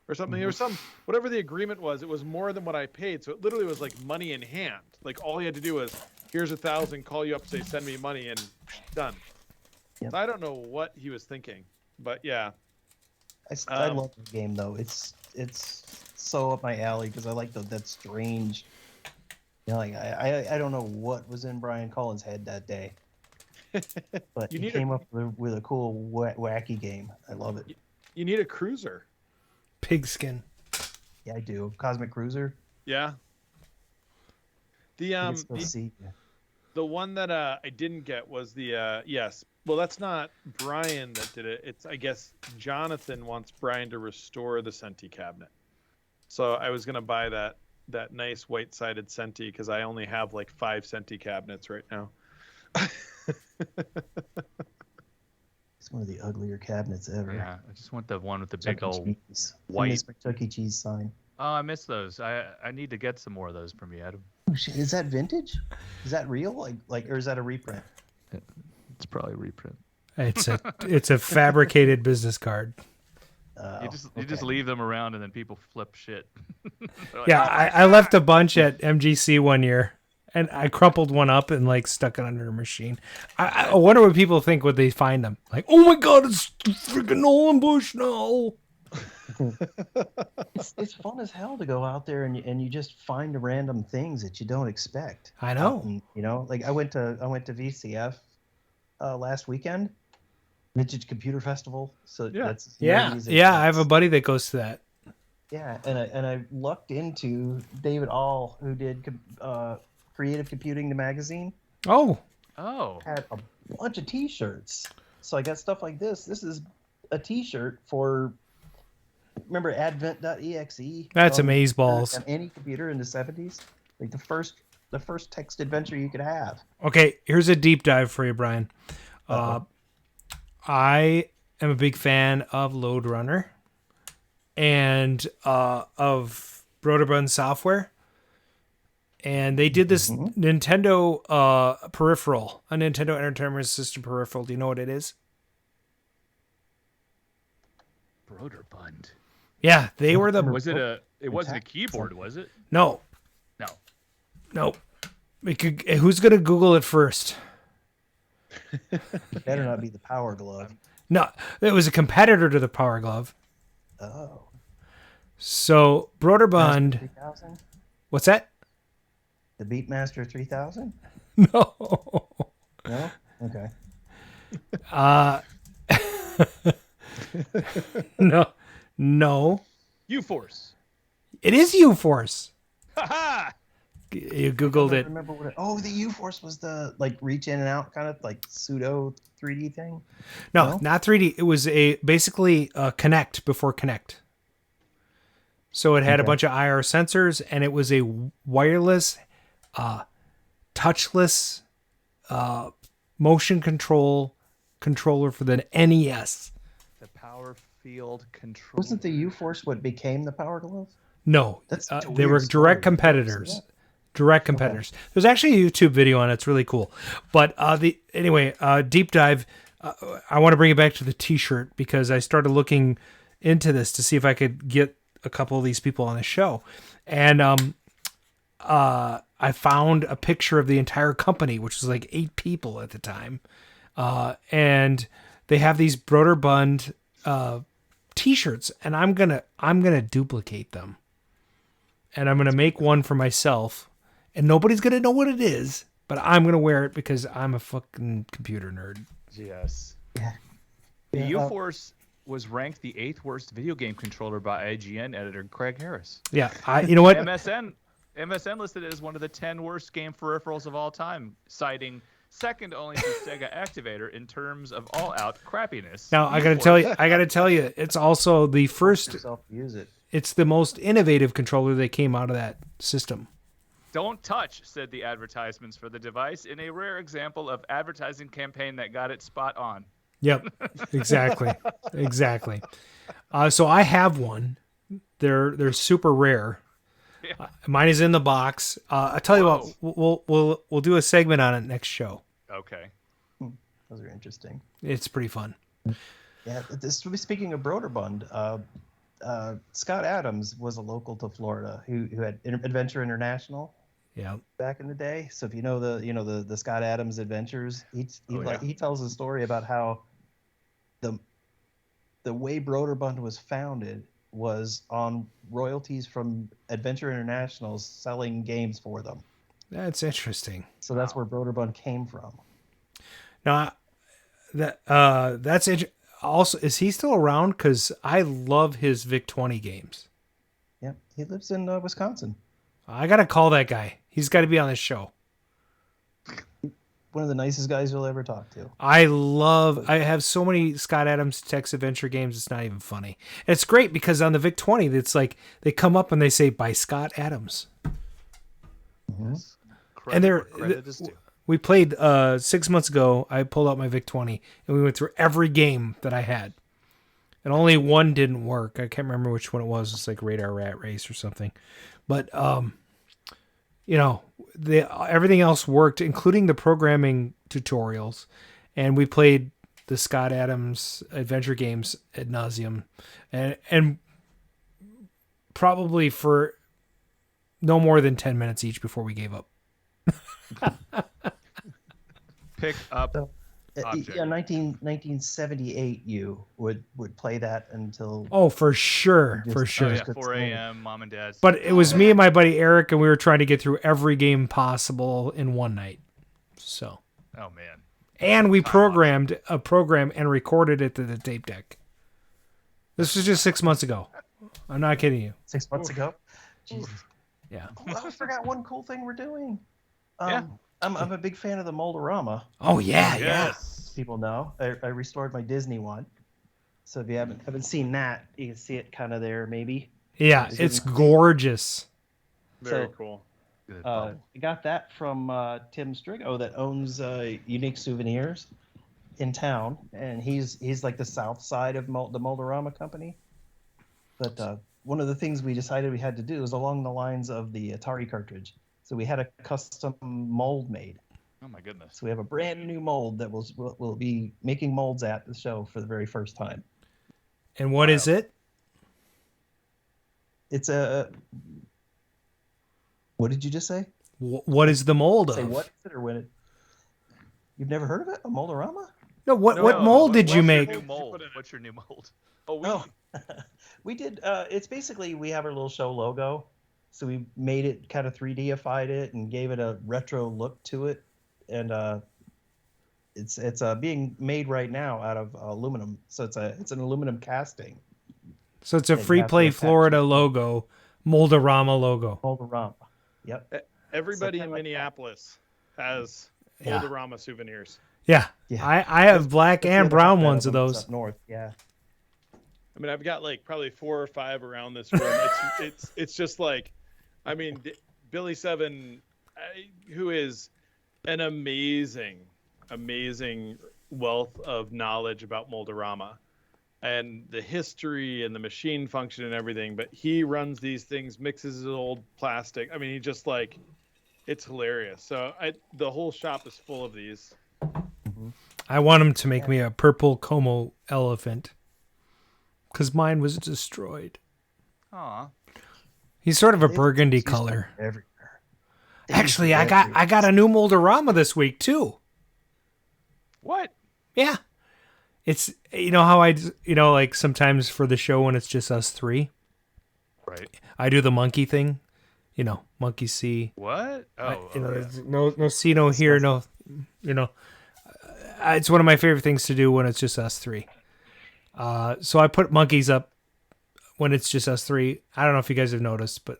or something. There was whatever the agreement was. It was more than what I paid, so it literally was like money in hand. Like all he had to do was, here's $1,000. Call you up, say send me money, and done. Yep. So I don't know what he was thinking, but yeah. I love the game though. It's so up my alley because I like that strange. You know, like I don't know what was in Brian Cullen's head that day, but he came up with a cool wacky game. I love it. You need a cruiser. Pigskin. Yeah, I do. Cosmic Cruiser. Yeah. The see. The one that I didn't get was the yes. Well, that's not Brian that did it. It's, I guess, Jonathan wants Brian to restore the Senti cabinet. So I was gonna buy that nice white-sided Senti because I only have like 5 Senti cabinets right now. It's one of the uglier cabinets ever. Yeah, I just want the one with the big old white Chuck E. Cheese sign. Oh, I miss those. I need to get some more of those from you, Adam. Oh, shit. Is that vintage? Is that real? Like, or is that a reprint? It's probably a reprint. It's a fabricated business card. You just leave them around and then people flip shit. Like, yeah, I left a bunch at MGC one year, and I crumpled one up and like stuck it under a machine. I wonder what people think when they find them. Like, oh my god, it's freaking Nolan Bush now. It's fun as hell to go out there and you just find random things that you don't expect. I know. You know, like I went to VCF last weekend, Vintage Computer Festival. So that's I have a buddy that goes to that. Yeah, and I lucked into David All, who did Creative Computing, the magazine. Oh. Had a bunch of T-shirts. So I got stuff like this. This is a T-shirt for. Remember Advent.exe? That's amazeballs. On any computer in the 70s, like the first text adventure you could have. Okay, here's a deep dive for you, Brian. I am a big fan of Lode Runner and of Broderbund software, and they did this Nintendo peripheral, a Nintendo Entertainment System peripheral. Do you know what it is? Broderbund. Yeah, they were the. Was it a? It wasn't a keyboard, was it? No. No. Nope. Who's gonna Google it first? It better not be the Power Glove. No, it was a competitor to the Power Glove. Oh. So Broderbund. What's that? The Beatmaster 3000? No. No? Okay. No. U-Force. It is U-Force. Ha-ha! You Googled it. Remember what the U-Force was the like reach in and out kind of like pseudo 3D thing? No, not 3D. It was basically Connect before Connect. So it had a bunch of IR sensors, and it was a wireless, touchless motion controller for the NES. The Power Field Controller. Wasn't the U-Force what became the Power Glove? No, they were direct competitors. Direct competitors. Okay. There's actually a YouTube video on it. It's really cool. But deep dive. I want to bring it back to the T-shirt because I started looking into this to see if I could get a couple of these people on the show, and I found a picture of the entire company, which was like 8 people at the time, and they have these Broderbund T-shirts, and I'm gonna duplicate them, and I'm gonna make one for myself, and nobody's gonna know what it is, but I'm gonna wear it because I'm a fucking computer nerd. Yes. Yeah. The U-Force was ranked the 8th worst video game controller by IGN editor Craig Harris. Yeah, you know what? MSN listed it as one of the 10 worst game peripherals of all time, citing second only to Sega Activator in terms of all-out crappiness. Now I gotta tell you, it's also the first. Use it. It's the most innovative controller that came out of that system. Don't touch, said the advertisements for the device in a rare example of advertising campaign that got it spot on. Yep, exactly. So I have one. They're super rare. Yeah. Mine is in the box. I tell you what, we'll do a segment on it next show. Okay. Those are interesting. It's pretty fun. Yeah, speaking of Broderbund, Scott Adams was a local to Florida who had Adventure International. Yeah. Back in the day. So if you know the Scott Adams Adventures, he tells a story about how the way Broderbund was founded was on royalties from Adventure International selling games for them. That's interesting. So that's where Broderbund came from. Now, that's also, is he still around? Because I love his VIC-20 games. Yeah, he lives in Wisconsin. I gotta call that guy. He's got to be on this show. One of the nicest guys you'll ever talk to. I have so many Scott Adams text adventure games, it's not even funny. And it's great because on the VIC-20, it's like they come up and they say by Scott Adams. Mm-hmm. And we played 6 months ago. I pulled out my VIC-20 and we went through every game that I had. And only one didn't work. I can't remember which one it was. It's like Radar Rat Race or something. But everything else worked, including the programming tutorials. And we played the Scott Adams adventure games ad nauseum, and probably for no more than 10 minutes each before we gave up. Pick up. Object. Yeah, 1978. You would play that until. Oh, for sure. Oh, yeah, 4 a.m. Mom and Dad's. But it was me and my buddy Eric, and we were trying to get through every game possible in one night. So. Oh man. And we programmed a program and recorded it to the tape deck. This was just 6 months ago. I'm not kidding you. 6 months ago. Jesus. Yeah. Oh, I forgot one cool thing we're doing. Yeah. I'm a big fan of the Moldorama. Oh yeah, yes. People know I restored my Disney one. So if you haven't seen that, you can see it kind of there maybe. Yeah, it's gorgeous. Very cool. I got that from Tim Strigo that owns Unique Souvenirs in town, and he's like the south side of the Moldorama company. But one of the things we decided we had to do is along the lines of the Atari cartridge. So we had a custom mold made. Oh my goodness! So we have a brand new mold that we'll be making molds at the show for the very first time. And what is it? It's a. What did you just say? What is the mold Say of? what is it or when it? You've never heard of it? A Moldorama? No. What mold did you make? What's your new mold? We did. It's basically we have our little show logo. So we made it, kind of 3D-ified it, and gave it a retro look to it, and it's being made right now out of aluminum. So it's an aluminum casting. So it's a Free Play Florida logo, Moldorama logo. Moldorama. Yep. Everybody in Minneapolis has Moldorama souvenirs. Yeah. I have black and brown ones of those. Up north. Yeah. I mean, I've got like probably 4 or 5 around this room. It's just like. I mean, Billy Seven, who is an amazing wealth of knowledge about Moldorama and the history and the machine function and everything, but he runs these things, mixes his old plastic. I mean, he just like, it's hilarious. So the whole shop is full of these. I want him to make me a purple Como elephant because mine was destroyed. Aw. He's sort of a burgundy color. Everywhere. Actually, I got a new Moldorama this week too. What? Yeah. It's how like sometimes for the show when it's just us three. Right. I do the monkey thing. Monkey see. What? Oh. There's no see, no hear, no. It's one of my favorite things to do when it's just us three. So I put monkeys up when it's just us three. I don't know if you guys have noticed, but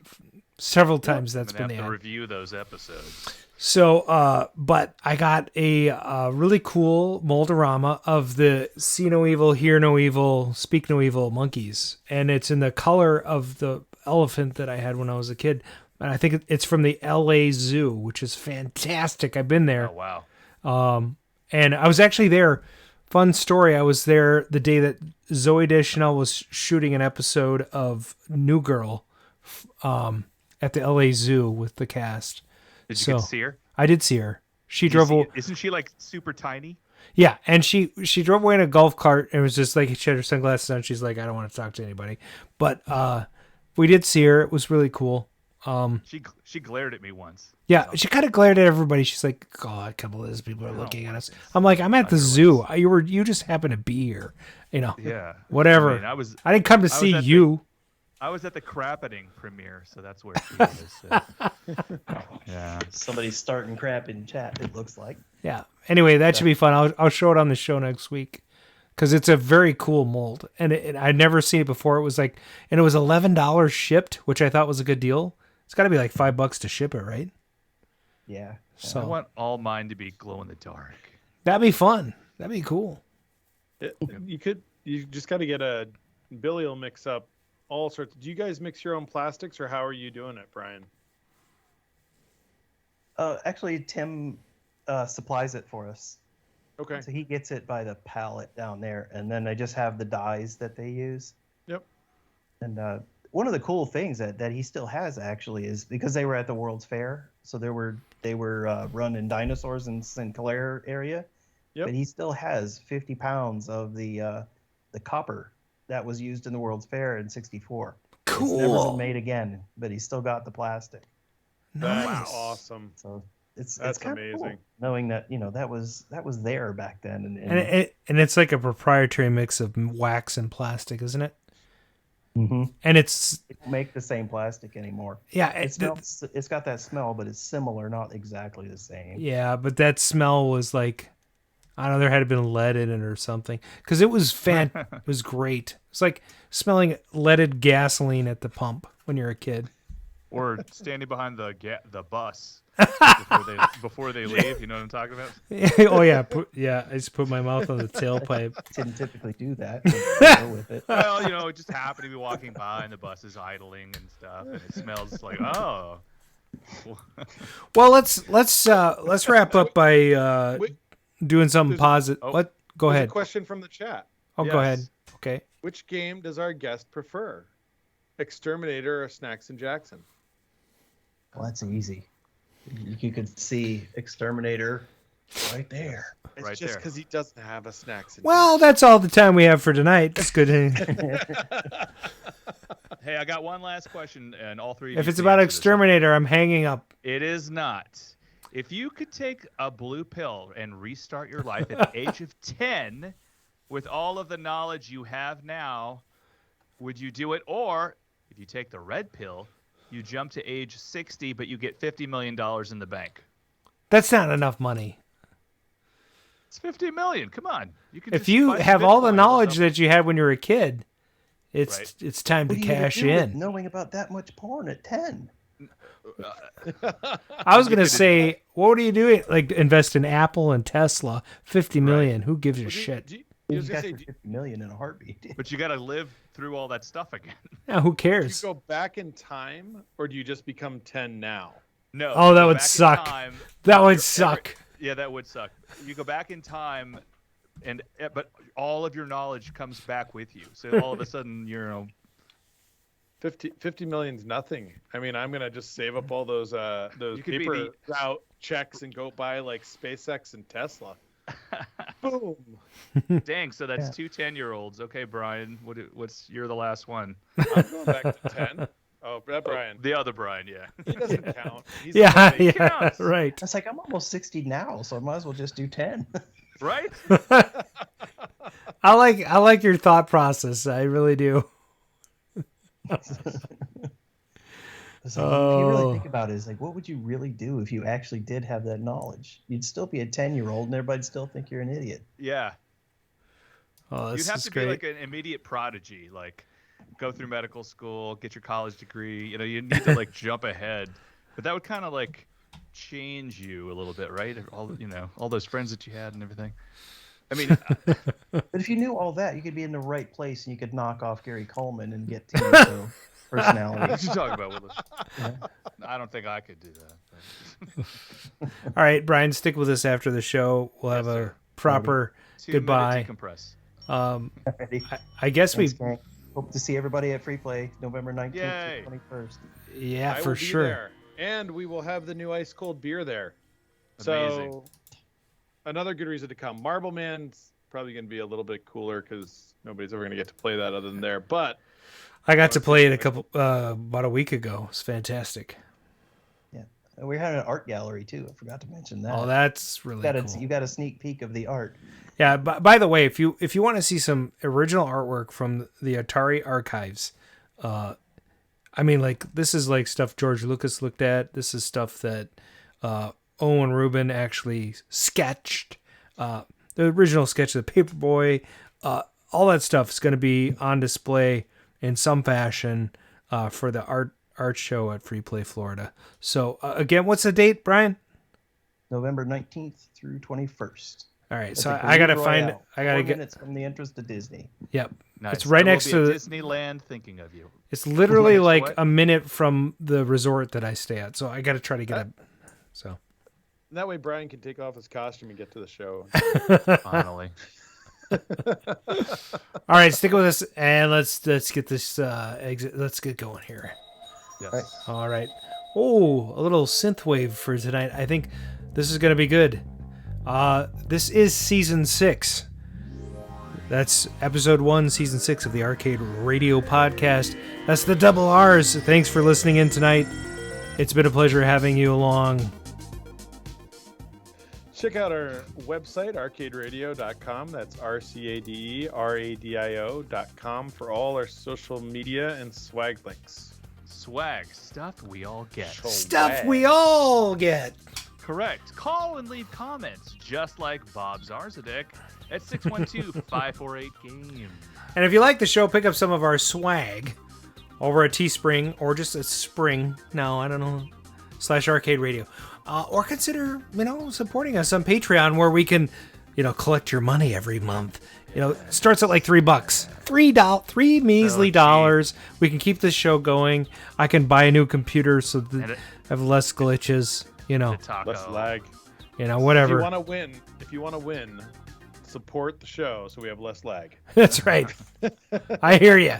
several times that's been the have to review those episodes. So, but I got a really cool moldorama of the See No Evil, Hear No Evil, Speak No Evil monkeys. And it's in the color of the elephant that I had when I was a kid. And I think it's from the LA Zoo, which is fantastic. I've been there. Oh, wow. And I was actually there. Fun story. I was there the day that Zoe Deschanel was shooting an episode of New Girl at the LA Zoo with the cast. Did you get to see her? I did see her. She drove. Isn't she like super tiny? Yeah, and she drove away in a golf cart and it was just like she had her sunglasses on. She's like, I don't want to talk to anybody. But we did see her. It was really cool. She glared at me once. Yeah, she kind of glared at everybody. She's like, God, a couple of these people are looking at us. I'm like, I'm at the zoo. You just happen to be here. Yeah. Whatever. I mean, I didn't come to see you. I was at the Crappening premiere, so that's where she was. Yeah. Somebody's starting crap in chat, it looks like. Yeah. Anyway, that should be fun. I'll show it on the show next week because it's a very cool mold. And I'd never seen it before. It was like, and it was $11 shipped, which I thought was a good deal. It's got to be like $5 to ship it, right? Yeah. So I want all mine to be glow in the dark. That'd be fun. That'd be cool. You just got to get a Billy will mix up all sorts. Do you guys mix your own plastics, or how are you doing it, Brian? Actually, Tim supplies it for us. Okay. So he gets it by the pallet down there, and then I just have the dyes that they use. Yep. And one of the cool things that he still has actually is because they were at the World's Fair, so they were running dinosaurs in Sinclair area. Yep. But he still has 50 pounds of the copper that was used in the World's Fair in '64. Cool. It's never been made again, but he's still got the plastic. That's awesome. So that's amazing. cool, knowing that that was there back then, and it's like a proprietary mix of wax and plastic, isn't it? Mm-hmm. And it don't make the same plastic anymore. Yeah, it's got that smell, but it's similar, not exactly the same. Yeah, but that smell was like, I don't know, there had to have been lead in it or something because it was it was great. It's like smelling leaded gasoline at the pump when you're a kid. Or standing behind the bus before they leave. You know what I'm talking about? Oh yeah, I just put my mouth on the tailpipe. Didn't typically do that. Go with it. Well, it just happened to be walking by and the bus is idling and stuff, and it smells like Well, let's wrap up by doing something positive. What? Go ahead. A question from the chat. Oh, yes. Go ahead. Okay. Which game does our guest prefer? Exterminator or Snacks and Jackson? Well, that's easy. You could see Exterminator right there. It's just because he doesn't have a Snacks and Well, that's all the time we have for tonight. It's good. Hey, I got one last question, and all three of If you it's can about answer this Exterminator, I'm hanging up. It is not. If you could take a blue pill and restart your life at the age of 10 with all of the knowledge you have now, would you do it? Or if you take the red pill, you jump to age 60, but you get $50 million in the bank. That's not enough money. It's $50 million. Come on. You can if you have all the knowledge that you had when you were a kid, it's time to cash in. Knowing about that much porn at 10. I was going to say, what are you doing? Like invest in Apple and Tesla, $50 million. Who gives a shit? You got your $50 million in a heartbeat. But you got to live through all that stuff again. Yeah, who cares? Do you go back in time, or do you just become 10 now? No. Oh, that would suck. That would suck. Yeah, that would suck. You go back in time, but all of your knowledge comes back with you. So all of a sudden, 50 million's nothing. I mean, I'm gonna just save up all those paper route checks and go buy like SpaceX and Tesla. Boom. Dang, so that's two 10-year-olds. Okay, Brian, you're the last one. I'm going back to 10. Oh, that Brian. The other Brian, yeah. He doesn't count. He's Right. It's like I'm almost 60 now, so I might as well just do 10. Right? I like your thought process. I really do. So if you really think about it, it's like, what would you really do if you actually did have that knowledge? You'd still be a 10-year-old, and everybody'd still think you're an idiot. Yeah. Oh, You'd have to be like an immediate prodigy, like go through medical school, get your college degree. You need to like jump ahead. But that would kind of like change you a little bit, right? All those friends that you had and everything. I mean, but if you knew all that, you could be in the right place and you could knock off Gary Coleman and get TV show personality. What you talking about, Willis? Yeah. I don't think I could do that. All right, Brian, stick with us after the show. We'll have a proper goodbye. I guess we hope to see everybody at Free Play November 19th Yay. to 21st. Yeah, I for will be sure. there. And we will have the new ice cold beer there. Amazing. So another good reason to come. Marble Man's probably going to be a little bit cooler because nobody's ever going to get to play that other than there. But I got to play it about a week ago. It's fantastic. Yeah, and we're having an art gallery too. I forgot to mention that. Oh, that's really cool. You got a sneak peek of the art. Yeah. By the way, if you want to see some original artwork from the Atari archives, I mean, like, this is like stuff George Lucas looked at. This is stuff that Owen Rubin actually sketched. The original sketch of the Paperboy. All that stuff is going to be on display in some fashion for the art show at Free Play Florida. So, again, what's the date, Brian? November 19th through 21st. All right, so I got to find... I got to get... minutes from the entrance to Disney. Yep. Nice. It's right next to Disneyland thinking of you. It's literally like a minute from the resort that I stay at. So I got to try to get up. So that way Brian can take off his costume and get to the show. Finally. All right, stick with us and let's get this exit. Let's get going here. Yes. All right. Oh, a little synthwave for tonight. I think this is going to be good. This is season 6. That's episode 1, season 6 of the Arcade Radio Podcast. That's the double R's. Thanks for listening in tonight. It's been a pleasure having you along. Check out our website, arcaderadio.com. That's RCADERADIO.com for all our social media and swag links. Swag, stuff we all get. Stuff we all get. Correct. Call and leave comments, just like Bob Zarzadek at 612-548-GAME. And if you like the show, pick up some of our swag over at Teespring, or just a Spring. No, I don't know. /Arcade Radio. Or consider, supporting us on Patreon, where we can, collect your money every month. It starts at like $3. $3 measly dollars. We can keep this show going. I can buy a new computer so that I have less glitches. Less lag. Whatever. If you want to win, support the show so we have less lag. That's right. I hear you.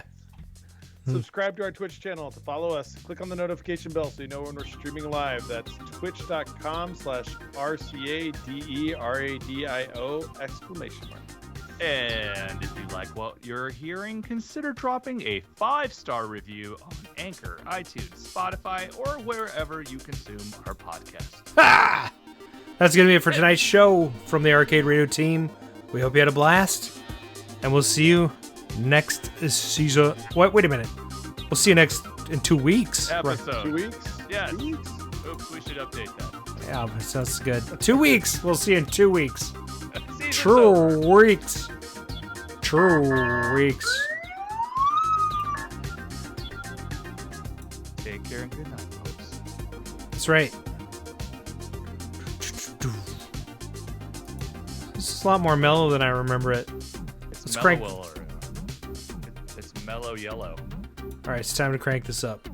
Subscribe to our Twitch channel to follow us. Click on the notification bell so you know when we're streaming live. That's twitch.com/RCADERADIO ! And if you like what you're hearing, consider dropping a 5-star review on Anchor, iTunes, Spotify, or wherever you consume our podcast. Ah! That's going to be it for tonight's show from the Arcade Radio team. We hope you had a blast, and we'll see you next season. Wait a minute. We'll see you in 2 weeks. Episode. Right. 2 weeks? Yes. 2 weeks? Oops, we should update that. Yeah, that sounds good. 2 weeks. We'll see you in 2 weeks. True weeks. True weeks. Take care and good night, folks. That's right. This is a lot more mellow than I remember it. It's mellow. It's mellow yellow. All right, it's time to crank this up.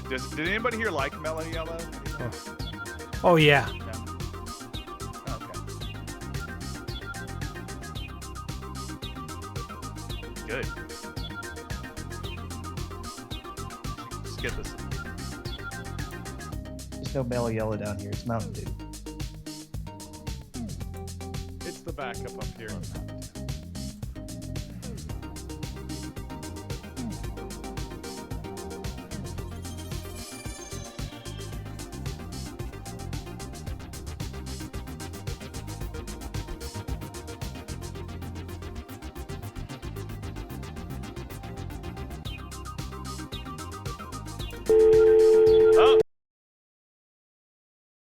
Did anybody here like mellow yellow? Oh yeah. Good. Just get this. There's no mellow yellow down here. It's Mountain Dew. It's the backup up here.